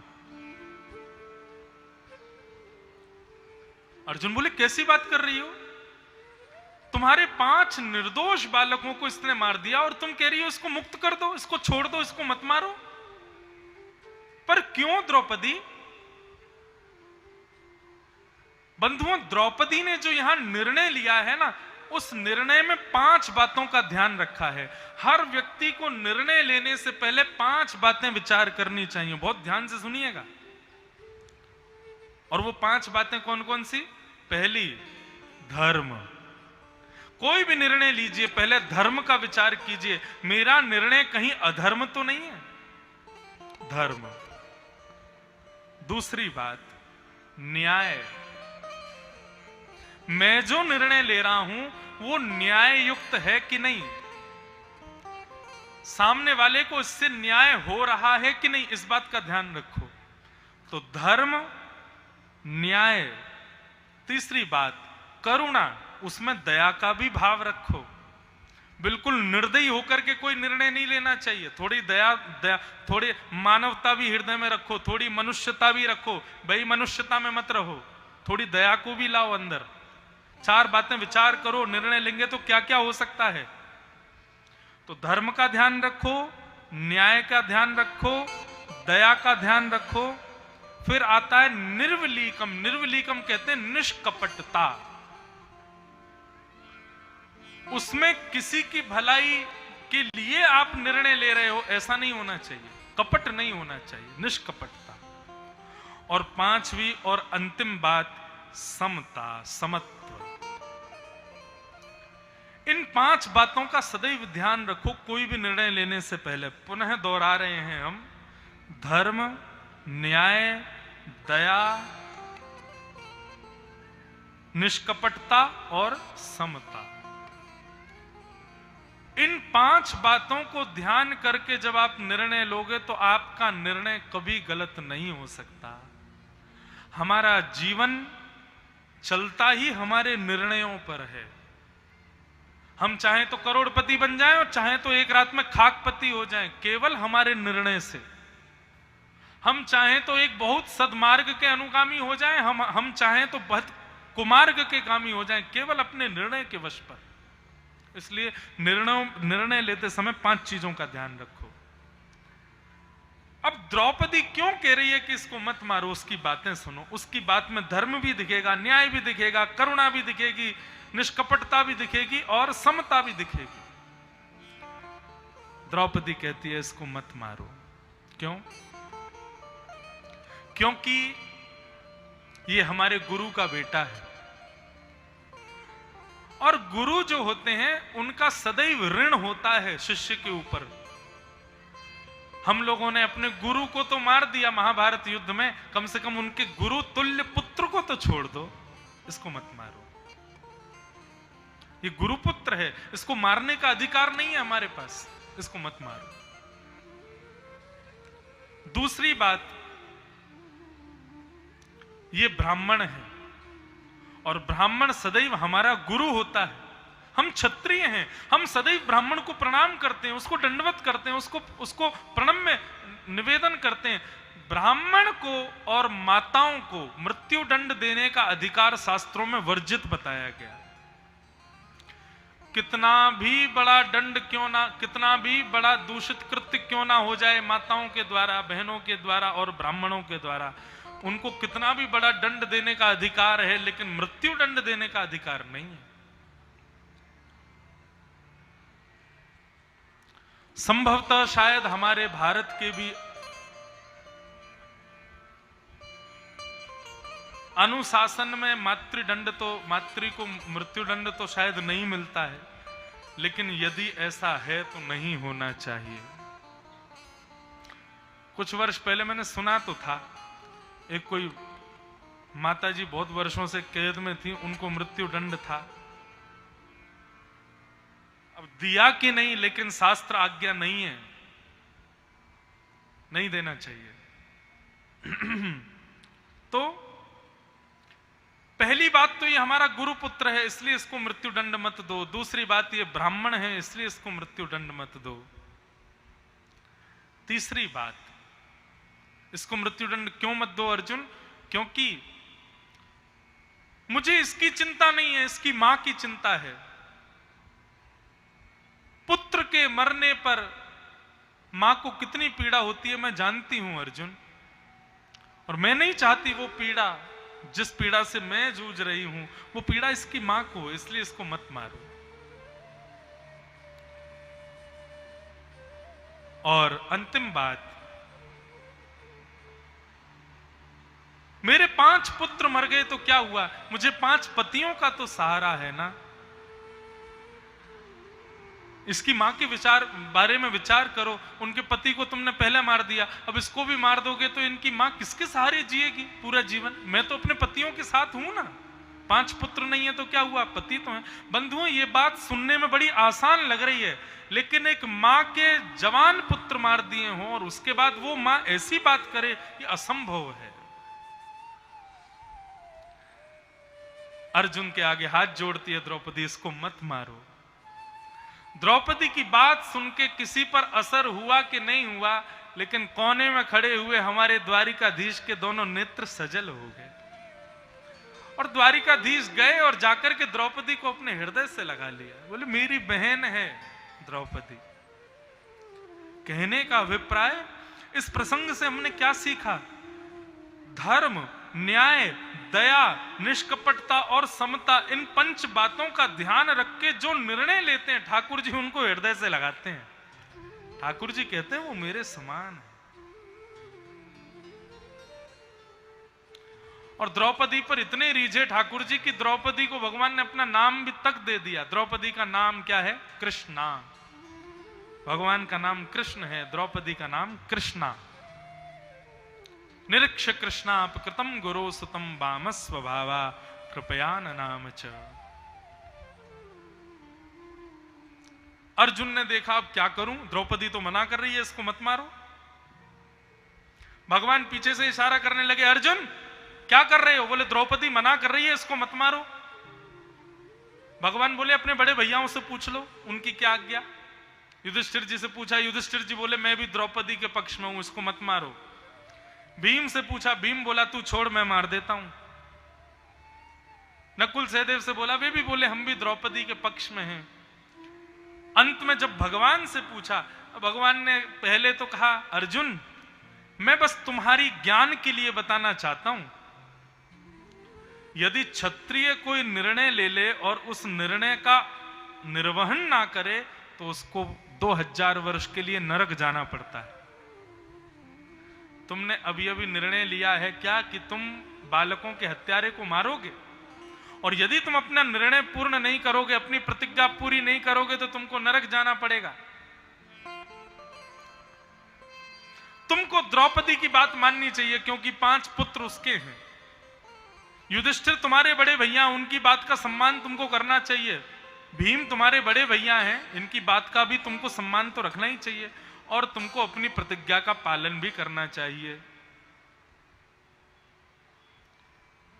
अर्जुन बोले कैसी बात कर रही हो? तुम्हारे 5 निर्दोष बालकों को इसने मार दिया और तुम कह रही हो इसको मुक्त कर दो, इसको छोड़ दो, इसको मत मारो। पर क्यों द्रौपदी? बंधुओं, द्रौपदी ने जो यहां निर्णय लिया है ना, उस निर्णय में 5 बातों का ध्यान रखा है। हर व्यक्ति को निर्णय लेने से पहले 5 बातें विचार करनी चाहिए। बहुत ध्यान से सुनिएगा। और वो 5 बातें कौन कौन सी? पहली, धर्म। कोई भी निर्णय लीजिए, पहले धर्म का विचार कीजिए। मेरा निर्णय कहीं अधर्म तो नहीं है? धर्म। दूसरी बात, न्याय। मैं जो निर्णय ले रहा हूं वो न्याय युक्त है कि नहीं, सामने वाले को इससे न्याय हो रहा है कि नहीं, इस बात का ध्यान रखो। तो धर्म, न्याय। तीसरी बात, करुणा। उसमें दया का भी भाव रखो। बिल्कुल निर्दयी होकर के कोई निर्णय नहीं लेना चाहिए। थोड़ी दया, थोड़ी मानवता भी हृदय में रखो, थोड़ी मनुष्यता भी रखो। भाई मनुष्यता में मत रहो, थोड़ी दया को भी लाओ अंदर। 4 बातें विचार करो, निर्णय लेंगे तो क्या क्या हो सकता है। तो धर्म का ध्यान रखो, न्याय का ध्यान रखो, दया का ध्यान रखो। फिर आता है निर्विलीकम। निर्विलीकम कहते हैं निष्कपटता। उसमें किसी की भलाई के लिए आप निर्णय ले रहे हो, ऐसा नहीं होना चाहिए। कपट नहीं होना चाहिए, निष्कपटता। और 5वीं और अंतिम बात, समता, समत्व। इन 5 बातों का सदैव ध्यान रखो कोई भी निर्णय लेने से पहले। पुनः दोहरा रहे हैं हम, धर्म, न्याय, दया, निष्कपटता और समता। इन 5 बातों को ध्यान करके जब आप निर्णय लोगे तो आपका निर्णय कभी गलत नहीं हो सकता। हमारा जीवन चलता ही हमारे निर्णयों पर है। हम चाहें तो करोड़पति बन जाएं और चाहें तो एक रात में खाकपति हो जाएं, केवल हमारे निर्णय से। हम चाहें तो एक बहुत सद्मार्ग के अनुगामी हो जाएं, हम चाहें तो बहुत कुमार्ग के गामी हो जाएं, केवल अपने निर्णय के वश पर। इसलिए निर्णय लेते समय 5 चीजों का ध्यान रखो। अब द्रौपदी क्यों कह रही है कि इसको मत मारो, उसकी बातें सुनो। उसकी बात में धर्म भी दिखेगा, न्याय भी दिखेगा, करुणा भी दिखेगी, निष्कपटता भी दिखेगी और समता भी दिखेगी। द्रौपदी कहती है इसको मत मारो। क्यों? क्योंकि ये हमारे गुरु का बेटा है। और गुरु जो होते हैं उनका सदैव ऋण होता है शिष्य के ऊपर। हम लोगों ने अपने गुरु को तो मार दिया महाभारत युद्ध में, कम से कम उनके गुरु तुल्य पुत्र को तो छोड़ दो। इसको मत मारो, ये गुरुपुत्र है, इसको मारने का अधिकार नहीं है हमारे पास, इसको मत मारो। दूसरी बात, ये ब्राह्मण है और ब्राह्मण सदैव हमारा गुरु होता है। हम क्षत्रिय हैं, हम सदैव ब्राह्मण को प्रणाम करते हैं, उसको दंडवत करते हैं, उसको प्रणम्य निवेदन करते हैं। ब्राह्मण को और माताओं को मृत्यु दंड देने का अधिकार शास्त्रों में वर्जित बताया गया। कितना भी बड़ा दंड क्यों ना, कितना भी बड़ा दूषित कृत्य क्यों ना हो जाए माताओं के द्वारा, बहनों के द्वारा और ब्राह्मणों के द्वारा, उनको कितना भी बड़ा दंड देने का अधिकार है, लेकिन मृत्यु दंड देने का अधिकार नहीं है। संभवतः शायद हमारे भारत के भी अनुशासन में मातृ को मृत्युदंड तो शायद नहीं मिलता है, लेकिन यदि ऐसा है तो नहीं होना चाहिए। कुछ वर्ष पहले मैंने सुना तो था, एक कोई माताजी बहुत वर्षों से कैद में थी, उनको मृत्युदंड था। अब दिया कि नहीं, लेकिन शास्त्र आज्ञा नहीं है, नहीं देना चाहिए। तो पहली बात तो ये हमारा गुरु पुत्र है, इसलिए इसको मृत्युदंड मत दो। दूसरी बात ये ब्राह्मण है, इसलिए इसको मृत्युदंड मत दो। तीसरी बात, इसको मृत्युदंड क्यों मत दो अर्जुन? क्योंकि मुझे इसकी चिंता नहीं है, इसकी मां की चिंता है। पुत्र के मरने पर मां को कितनी पीड़ा होती है मैं जानती हूं अर्जुन, और मैं नहीं चाहती वो पीड़ा, जिस पीड़ा से मैं जूझ रही हूं, वो पीड़ा इसकी मां को, इसलिए इसको मत मारो। और अंतिम बात, मेरे 5 पुत्र मर गए तो क्या हुआ, मुझे 5 पतियों का तो सहारा है ना। इसकी मां के बारे में विचार करो। उनके पति को तुमने पहले मार दिया, अब इसको भी मार दोगे तो इनकी मां किसके सहारे जिएगी पूरा जीवन? मैं तो अपने पतियों के साथ हूं ना। 5 पुत्र नहीं है तो क्या हुआ, पति तो है। बंधुओं, ये बात सुनने में बड़ी आसान लग रही है, लेकिन एक मां के जवान पुत्र मार दिए हों और उसके बाद वो मां ऐसी बात करे, ये असंभव है। अर्जुन के आगे हाथ जोड़ती है द्रौपदी, इसको मत मारो। द्रौपदी की बात सुन के किसी पर असर हुआ कि नहीं हुआ, लेकिन कोने में खड़े हुए हमारे द्वारिकाधीश के दोनों नेत्र सजल हो गए। और द्वारिकाधीश गए और जाकर के द्रौपदी को अपने हृदय से लगा लिया। बोले मेरी बहन है द्रौपदी। कहने का अभिप्राय, इस प्रसंग से हमने क्या सीखा? धर्म, न्याय, दया, निष्कपटता और समता, इन 5 बातों का ध्यान रख के जो निर्णय लेते हैं ठाकुर जी, उनको हृदय से लगाते हैं। ठाकुर जी कहते हैं वो मेरे समान है। और द्रौपदी पर इतने रीझे ठाकुर जी कि द्रौपदी को भगवान ने अपना नाम भी तक दे दिया। द्रौपदी का नाम क्या है? कृष्णा। भगवान का नाम कृष्ण है, द्रौपदी का नाम कृष्णा। निरीक्ष कृष्णापकृतम गुरो सुतम वाम स्वभावा कृपया नाम च। अर्जुन ने देखा अब क्या करूं, द्रौपदी तो मना कर रही है इसको मत मारो। भगवान पीछे से इशारा करने लगे, अर्जुन क्या कर रहे हो? बोले द्रौपदी मना कर रही है इसको मत मारो। भगवान बोले अपने बड़े भैयाओं से पूछ लो उनकी क्या आज्ञा। युधिष्ठिर जी से पूछा, युधिष्ठिर जी बोले मैं भी द्रौपदी के पक्ष में हूं, इसको मत मारो। भीम से पूछा, भीम बोला तू छोड़ मैं मार देता हूं। नकुल सहदेव से बोला, वे भी बोले हम भी द्रौपदी के पक्ष में हैं। अंत में जब भगवान से पूछा, भगवान ने पहले तो कहा अर्जुन मैं बस तुम्हारी ज्ञान के लिए बताना चाहता हूं, यदि क्षत्रिय कोई निर्णय ले ले और उस निर्णय का निर्वहन ना करे तो उसको 2000 वर्ष के लिए नरक जाना पड़ता है। तुमने अभी अभी निर्णय लिया है क्या कि तुम बालकों के हत्यारे को मारोगे? और यदि तुम अपना निर्णय पूर्ण नहीं करोगे, अपनी प्रतिज्ञा पूरी नहीं करोगे, तो तुमको नरक जाना पड़ेगा। तुमको द्रौपदी की बात माननी चाहिए क्योंकि 5 पुत्र उसके हैं। युधिष्ठिर तुम्हारे बड़े भैया, उनकी बात का सम्मान तुमको करना चाहिए। भीम तुम्हारे बड़े भैया हैं, इनकी बात का भी तुमको सम्मान तो रखना ही चाहिए। और तुमको अपनी प्रतिज्ञा का पालन भी करना चाहिए।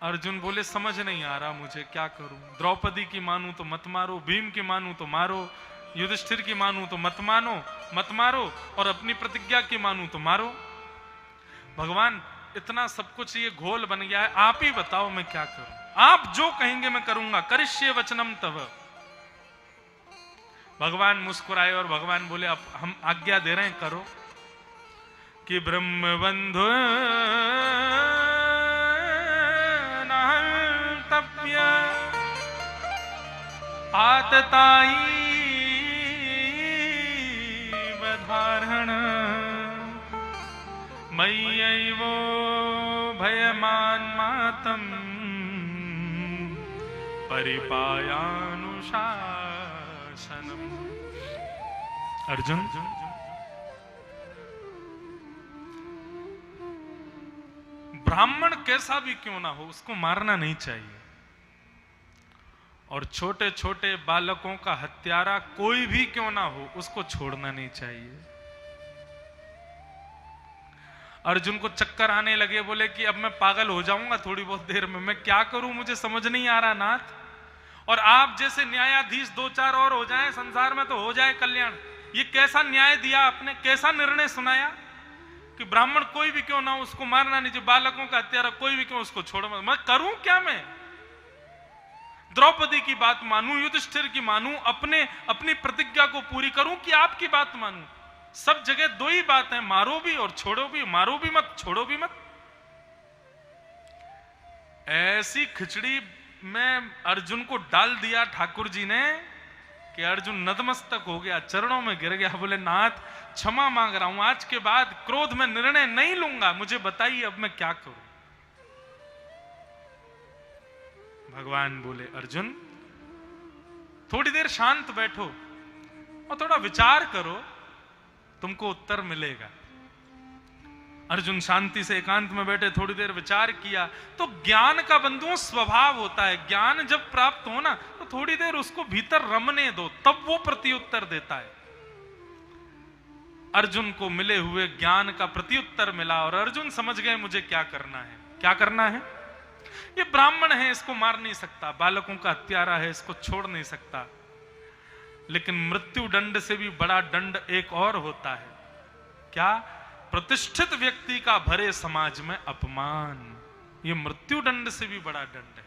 अर्जुन बोले समझ नहीं आ रहा मुझे, क्या करूं? द्रौपदी की मानूं तो मत मारो, भीम की मानूं तो मारो, युधिष्ठिर की मानूं तो मत मानो, मत मारो, और अपनी प्रतिज्ञा की मानूं तो मारो। भगवान इतना सब कुछ ये घोल बन गया है, आप ही बताओ मैं क्या करूं? आप जो कहेंगे मैं करूंगा, करिष्ये वचनम तव। भगवान मुस्कुराए और भगवान बोले अब हम आज्ञा दे रहे हैं, करो। कि ब्रह्म बंधु नहंतव्य आतताई वधारण मय्यैवो भयमान्मातम् परिपायानुशासनम्। अर्जुन, ब्राह्मण कैसा भी क्यों ना हो उसको मारना नहीं चाहिए, और छोटे छोटे बालकों का हत्यारा कोई भी क्यों ना हो उसको छोड़ना नहीं चाहिए। अर्जुन को चक्कर आने लगे, बोले कि अब मैं पागल हो जाऊंगा थोड़ी बहुत देर में, मैं क्या करूं, मुझे समझ नहीं आ रहा नाथ। और आप जैसे न्यायाधीश 2-4 और हो जाएं संसार में तो हो जाए कल्याण। ये कैसा न्याय दिया आपने, कैसा निर्णय सुनाया कि ब्राह्मण कोई भी क्यों ना हो उसको मारना नहीं चाहिए, बालकों का हत्यारा कोई भी क्यों उसको छोड़ो। मैं करूं क्या? मैं द्रौपदी की बात मानूं, युधिष्ठिर की मानूं, अपनी प्रतिज्ञा को पूरी करूं कि आपकी बात मानूं? सब जगह दो ही बात है, मारो भी और छोड़ो भी। मारो भी मत, छोड़ो भी मत। ऐसी खिचड़ी में अर्जुन को डाल दिया ठाकुर जी ने कि अर्जुन नतमस्तक हो गया, चरणों में गिर गया, बोले नाथ क्षमा मांग रहा हूं, आज के बाद क्रोध में निर्णय नहीं लूंगा, मुझे बताइए अब मैं क्या करूं। भगवान बोले अर्जुन थोड़ी देर शांत बैठो और थोड़ा विचार करो, तुमको उत्तर मिलेगा। अर्जुन शांति से एकांत में बैठे, थोड़ी देर विचार किया। तो ज्ञान का बंधुओं स्वभाव होता है, ज्ञान जब प्राप्त हो ना तो थोड़ी देर उसको भीतर रमने दो, तब वो प्रत्युत्तर देता है। अर्जुन को मिले हुए ज्ञान का प्रत्युत्तर मिला और अर्जुन समझ गए मुझे क्या करना है। क्या करना है? ये ब्राह्मण है, इसको मार नहीं सकता, बालकों का हत्यारा है, इसको छोड़ नहीं सकता, लेकिन मृत्यु दंड से भी बड़ा दंड एक और होता है। क्या? प्रतिष्ठित व्यक्ति का भरे समाज में अपमान। ये मृत्यु दंड से भी बड़ा दंड है।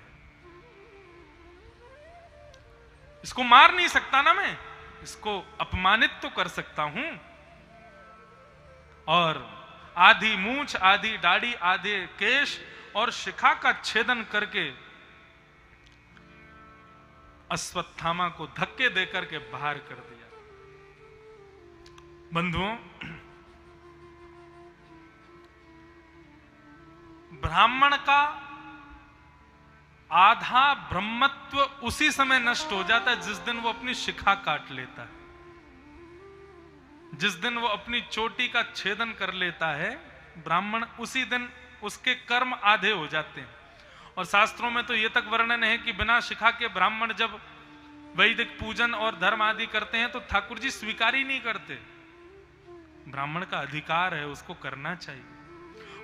इसको मार नहीं सकता ना मैं, इसको अपमानित तो कर सकता हूं। और आधी मूंछ, आधी दाढ़ी, आधे केश और शिखा का छेदन करके अश्वत्थामा को धक्के देकर के बाहर कर दिया। बंधुओं, ब्राह्मण का आधा ब्रह्मत्व उसी समय नष्ट हो जाता है जिस दिन वो अपनी शिखा काट लेता है, जिस दिन वो अपनी चोटी का छेदन कर लेता है ब्राह्मण, उसी दिन उसके कर्म आधे हो जाते हैं। और शास्त्रों में तो यह तक वर्णन है कि बिना शिखा के ब्राह्मण जब वैदिक पूजन और धर्म आदि करते हैं तो ठाकुर जी स्वीकार ही नहीं करते। ब्राह्मण का अधिकार है, उसको करना चाहिए।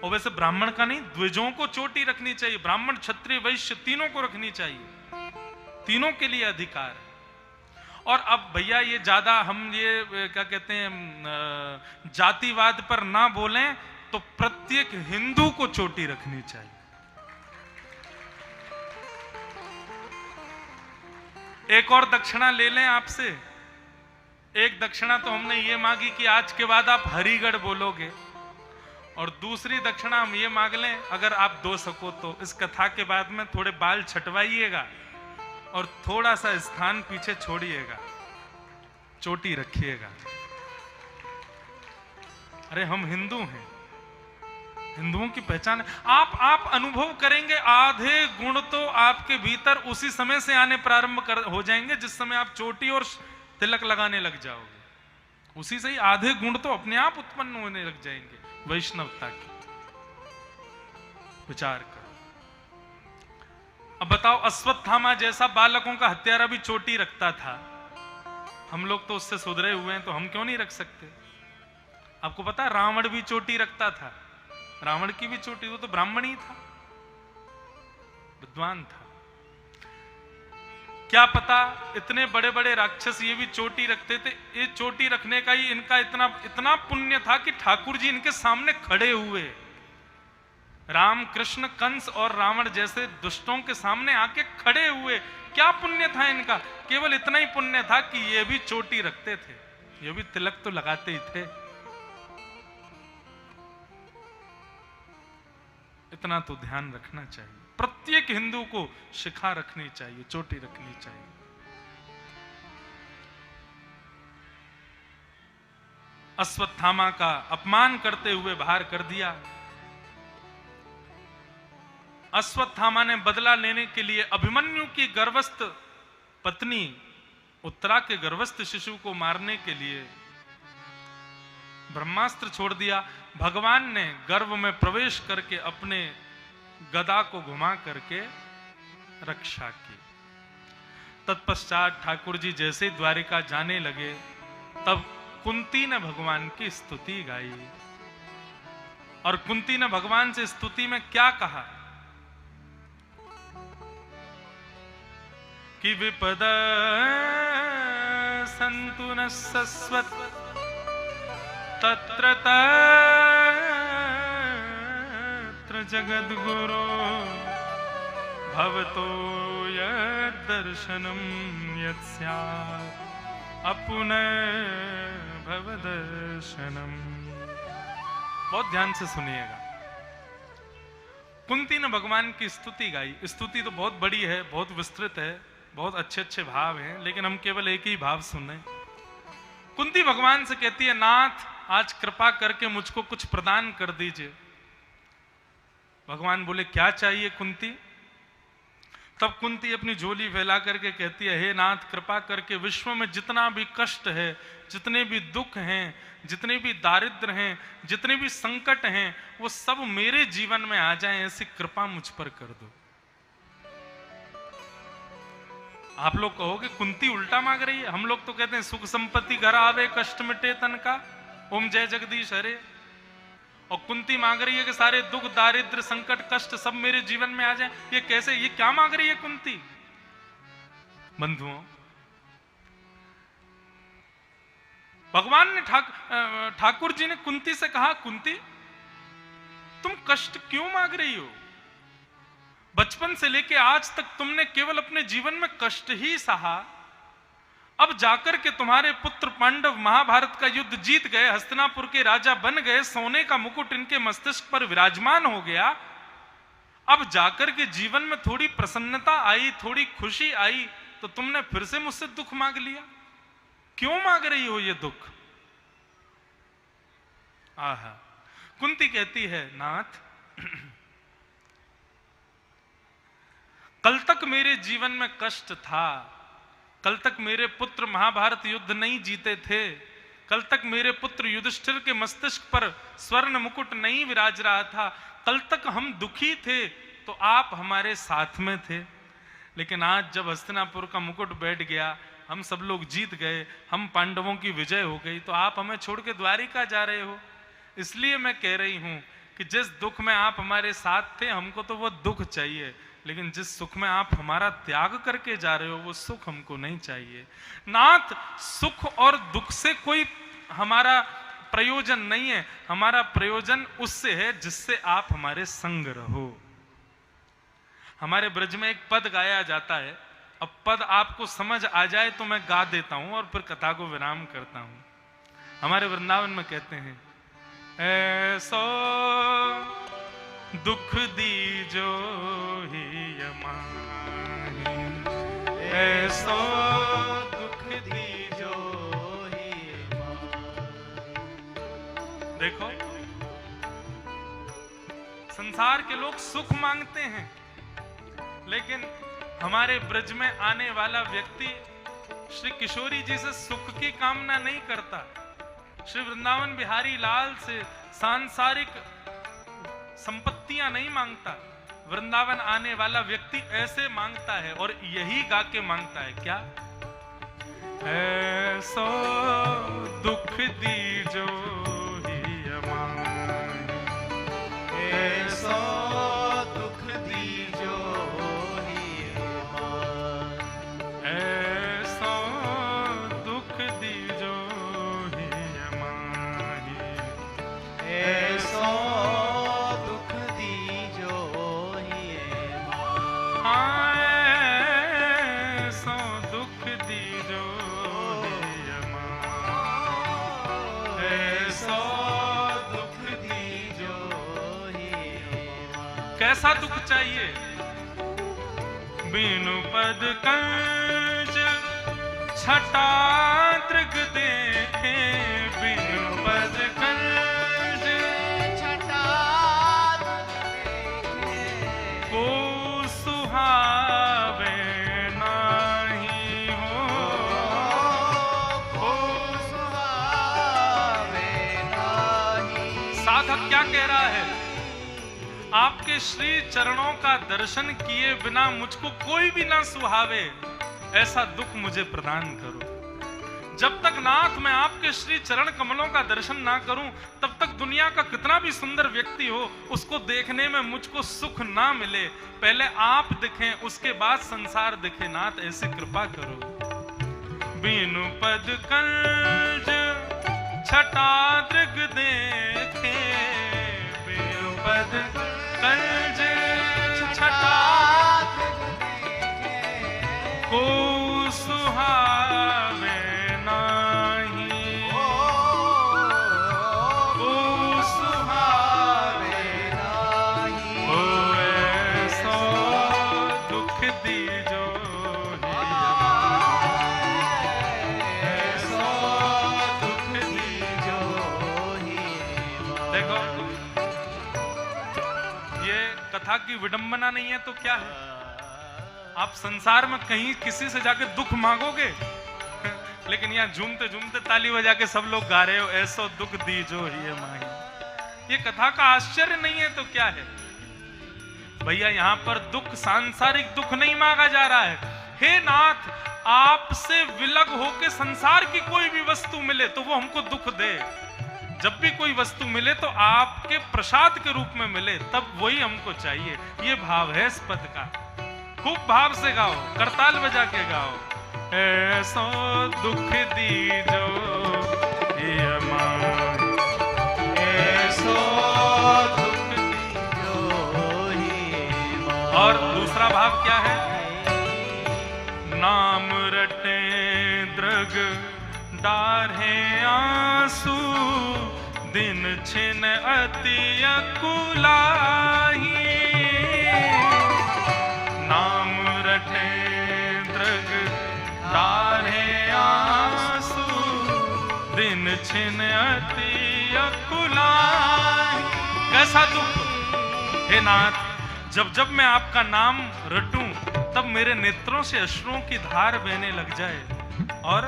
और वैसे ब्राह्मण का नहीं, द्विजों को चोटी रखनी चाहिए, ब्राह्मण क्षत्रिय वैश्य तीनों को रखनी चाहिए, तीनों के लिए अधिकार है। और अब भैया ये ज्यादा हम ये क्या कहते हैं जातिवाद पर ना बोलें तो प्रत्येक हिंदू को चोटी रखनी चाहिए। एक और दक्षिणा ले लें आपसे। एक दक्षिणा तो हमने ये मांगी कि आज के बाद आप हरिगढ़ बोलोगे, और दूसरी दक्षिणा हम ये मांग लें अगर आप दो सको तो इस कथा के बाद में थोड़े बाल छटवाइएगा और थोड़ा सा स्थान पीछे छोड़िएगा, चोटी रखिएगा। अरे हम हिंदू हैं, हिंदुओं की पहचान है। आप अनुभव करेंगे आधे गुण तो आपके भीतर उसी समय से आने प्रारंभ हो जाएंगे जिस समय आप चोटी और तिलक लगाने लग जाओगे। उसी से ही आधे गुण तो अपने आप उत्पन्न होने लग जाएंगे वैष्णवता की। विचार करो। अब बताओ, अश्वत्थामा जैसा बालकों का हत्यारा भी चोटी रखता था, हम लोग तो उससे सुधरे हुए हैं तो हम क्यों नहीं रख सकते? आपको पता है रावण भी चोटी रखता था, रावण की भी चोटी, वो तो ब्राह्मण ही था। विद्वान था। क्या पता इतने बड़े बड़े राक्षस ये भी चोटी रखते थे, ये चोटी रखने का ही इनका इतना इतना पुण्य था कि ठाकुर जी इनके सामने खड़े हुए। राम कृष्ण कंस और रावण जैसे दुष्टों के सामने आके खड़े हुए। क्या पुण्य था इनका? केवल इतना ही पुण्य था कि ये भी चोटी रखते थे, ये भी तिलक तो लगाते ही थे। इतना तो ध्यान रखना चाहिए। प्रत्येक हिंदू को शिखा रखनी चाहिए, चोटी रखनी चाहिए। अश्वत्थामा का अपमान करते हुए बाहर कर दिया। अश्वत्थामा ने बदला लेने के लिए अभिमन्यु की गर्भस्थ पत्नी उत्तरा के गर्भस्थ शिशु को मारने के लिए ब्रह्मास्त्र छोड़ दिया। भगवान ने गर्भ में प्रवेश करके अपने गदा को घुमा करके रक्षा की। तत्पश्चात ठाकुर जी जैसे द्वारिका जाने लगे, तब कुंती ने भगवान की स्तुति गाई। और कुंती ने भगवान से स्तुति में क्या कहा कि विपद संतु न सस्वत तत्र तत्र जगद्गुरो भवतो यद्दर्शनं यत्स्यात् अपुनः भवदर्शनम्। बहुत ध्यान से सुनिएगा। कुंती ने भगवान की स्तुति गाई। स्तुति तो बहुत बड़ी है, बहुत विस्तृत है, बहुत अच्छे अच्छे भाव हैं, लेकिन हम केवल एक ही भाव सुने। कुंती भगवान से कहती है, नाथ आज कृपा करके मुझको कुछ प्रदान कर दीजिए। भगवान बोले क्या चाहिए कुंती? तब कुंती अपनी झोली फैला करके कहती है, हे नाथ कृपा करके विश्व में जितना भी कष्ट है, जितने भी दुख हैं, जितने भी दारिद्र हैं, जितने भी संकट हैं, वो सब मेरे जीवन में आ जाएं, ऐसी कृपा मुझ पर कर दो। आप लोग कहोगे कुंती उल्टा मांग रही है। हम लोग तो कहते हैं सुख संपत्ति घर आवे कष्ट मिटे तन का, ओम जय जगदीश हरे। और कुंती मांग रही है कि सारे दुख दारिद्र संकट कष्ट सब मेरे जीवन में आ जाए। ये कैसे, ये क्या मांग रही है कुंती? बंधुओं, भगवान ने ठाकुर जी ने कुंती से कहा, कुंती तुम कष्ट क्यों मांग रही हो? बचपन से लेके आज तक तुमने केवल अपने जीवन में कष्ट ही सहा। अब जाकर के तुम्हारे पुत्र पांडव महाभारत का युद्ध जीत गए, हस्तिनापुर के राजा बन गए, सोने का मुकुट इनके मस्तिष्क पर विराजमान हो गया। अब जाकर के जीवन में थोड़ी प्रसन्नता आई, थोड़ी खुशी आई, तो तुमने फिर से मुझसे दुख मांग लिया। क्यों मांग रही हो ये दुख? आहा, कुंती कहती है, नाथ कल तक मेरे जीवन में कष्ट था, कल तक मेरे पुत्र महाभारत युद्ध नहीं जीते थे, कल तक मेरे पुत्र युधिष्ठिर के मस्तिष्क पर स्वर्ण मुकुट नहीं विराज रहा था, कल तक हम दुखी थे तो आप हमारे साथ में थे। लेकिन आज जब हस्तिनापुर का मुकुट बैठ गया, हम सब लोग जीत गए, हम पांडवों की विजय हो गई, तो आप हमें छोड़ के द्वारिका जा रहे हो। इसलिए मैं कह रही हूं कि जिस दुख में आप हमारे साथ थे, हमको तो वो दुख चाहिए, लेकिन जिस सुख में आप हमारा त्याग करके जा रहे हो, वो सुख हमको नहीं चाहिए। नाथ, सुख और दुख से कोई हमारा प्रयोजन नहीं है, हमारा प्रयोजन उससे है जिससे आप हमारे संग रहो। हमारे ब्रज में एक पद गाया जाता है, अब पद आपको समझ आ जाए तो मैं गा देता हूं और फिर कथा को विराम करता हूं। हमारे वृंदावन में कहते हैं, ऐसो दुख दीजो ही यमाही, ऐसो दुख दीजो ही यमाही। देखो, संसार के लोग सुख मांगते हैं, लेकिन हमारे ब्रज में आने वाला व्यक्ति श्री किशोरी जी से सुख की कामना नहीं करता, श्री वृंदावन बिहारी लाल से सांसारिक संपत्तियां नहीं मांगता। वृंदावन आने वाला व्यक्ति ऐसे मांगता है, और यही गा के मांगता है, क्या? ऐसो दुख दीजो ही यमाही, ऐसो दुख दीजो कैसा दुख चाहिए? बिनु पद कंज छटा दृग देखे, बिनु पद कंज छटा देखे, को सुहावे नाही हो, को सुहावे नाही। साधक क्या कह रहा है? आपके श्री चरणों का दर्शन किए बिना मुझको कोई भी ना सुहावे, ऐसा दुख मुझे प्रदान करो। जब तक नाथ मैं आपके श्री चरण कमलों का दर्शन ना करूं, तब तक दुनिया का कितना भी सुंदर व्यक्ति हो, उसको देखने में मुझको सुख ना मिले। पहले आप दिखें, उसके बाद संसार दिखे। नाथ ऐसी कृपा करो। बिनु पद कंज छटा दृग देखे, बिनु पद कंज छटा को सुहावे नाही, को सुहावे नाही। ओ ऐसो दुख दीजो, ऐसो दुख दीजो। देखो, ये कथा की विडंबना नहीं है तो क्या है? आप संसार में कहीं किसी से जाके दुख मांगोगे, लेकिन यहाँ झूमते झूमते ताली बजा के सब लोग गा रहे हो, ऐसो दुख दीजो ही माही। ये कथा का आश्चर्य नहीं है तो क्या है? भैया यहाँ पर दुख, सांसारिक दुख नहीं मांगा जा रहा है। हे नाथ, आपसे विलग होके संसार की कोई भी वस्तु मिले तो वो हमको दुख दे। जब भी कोई वस्तु मिले तो आपके प्रसाद के रूप में मिले, तब वही हमको चाहिए। ये भाव है इस पद का। खूब भाव से गाओ, करताल बजा के गाओ। ऐसो दुख दीजो ये माही, ऐसो दुख दीजो ये माही। और दूसरा भाव क्या है? नाम रटे दृग डारे आंसू, दिन छिन अति अकुलाही। नाम रटे दृग डारे आंसू, दिन छिन अति अकुलाही। कैसा दुख हे नाथ, जब जब मैं आपका नाम रटूं, तब मेरे नेत्रों से अश्रुओं की धार बहने लग जाए। और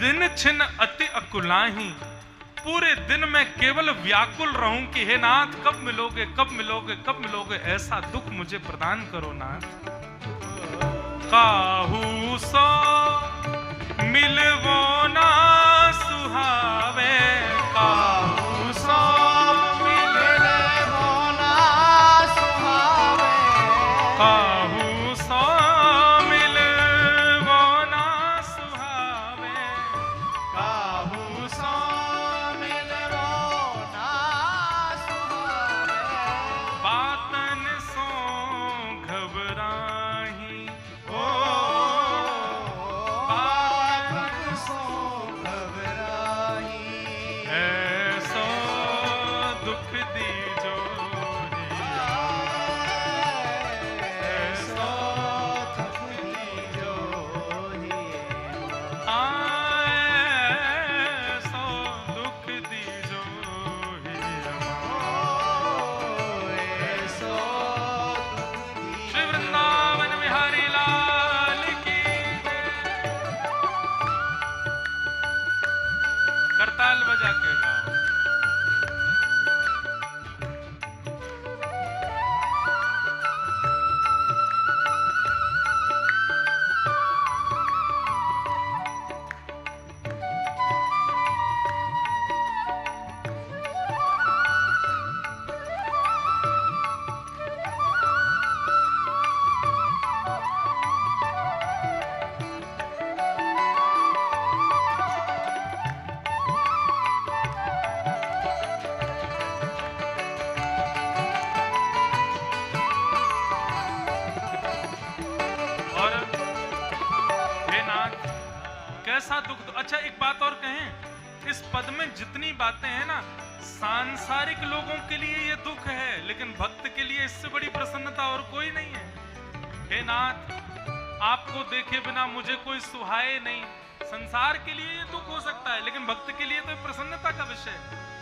दिन छिन अति अकुलाही, पूरे दिन मैं केवल व्याकुल रहूं कि हे नाथ कब मिलोगे, कब मिलोगे, कब मिलोगे। ऐसा दुख मुझे प्रदान करो नाथ। काहू सो मिलवो ना सुहावे, काहू सो मिलवो ना सुहावे, काहू सो मिलवो ना सुहावे, काहू सो मिलवो ना सुहावे। बातन सो घबराही, ओ बातन सो घबराही। ऐसो दुख दीजो ऐसो दुख दीजो हे ऐसो दुख दीजो ऐसो दुख दीजो। श्री वृंदावन बिहारी लाल की करताल बजा के गाओ। कैसा दुख। अच्छा एक बात और कहें, इस पद में जितनी बातें हैं ना, सांसारिक लोगों के लिए ये दुख है, लेकिन भक्त के लिए इससे बड़ी देता और कोई नहीं है। हे नाथ, आपको देखे बिना मुझे कोई सुहाए नहीं। संसार के लिए ये दुख हो सकता है, लेकिन भक्त के लिए तो प्रसन्नता का विषय है।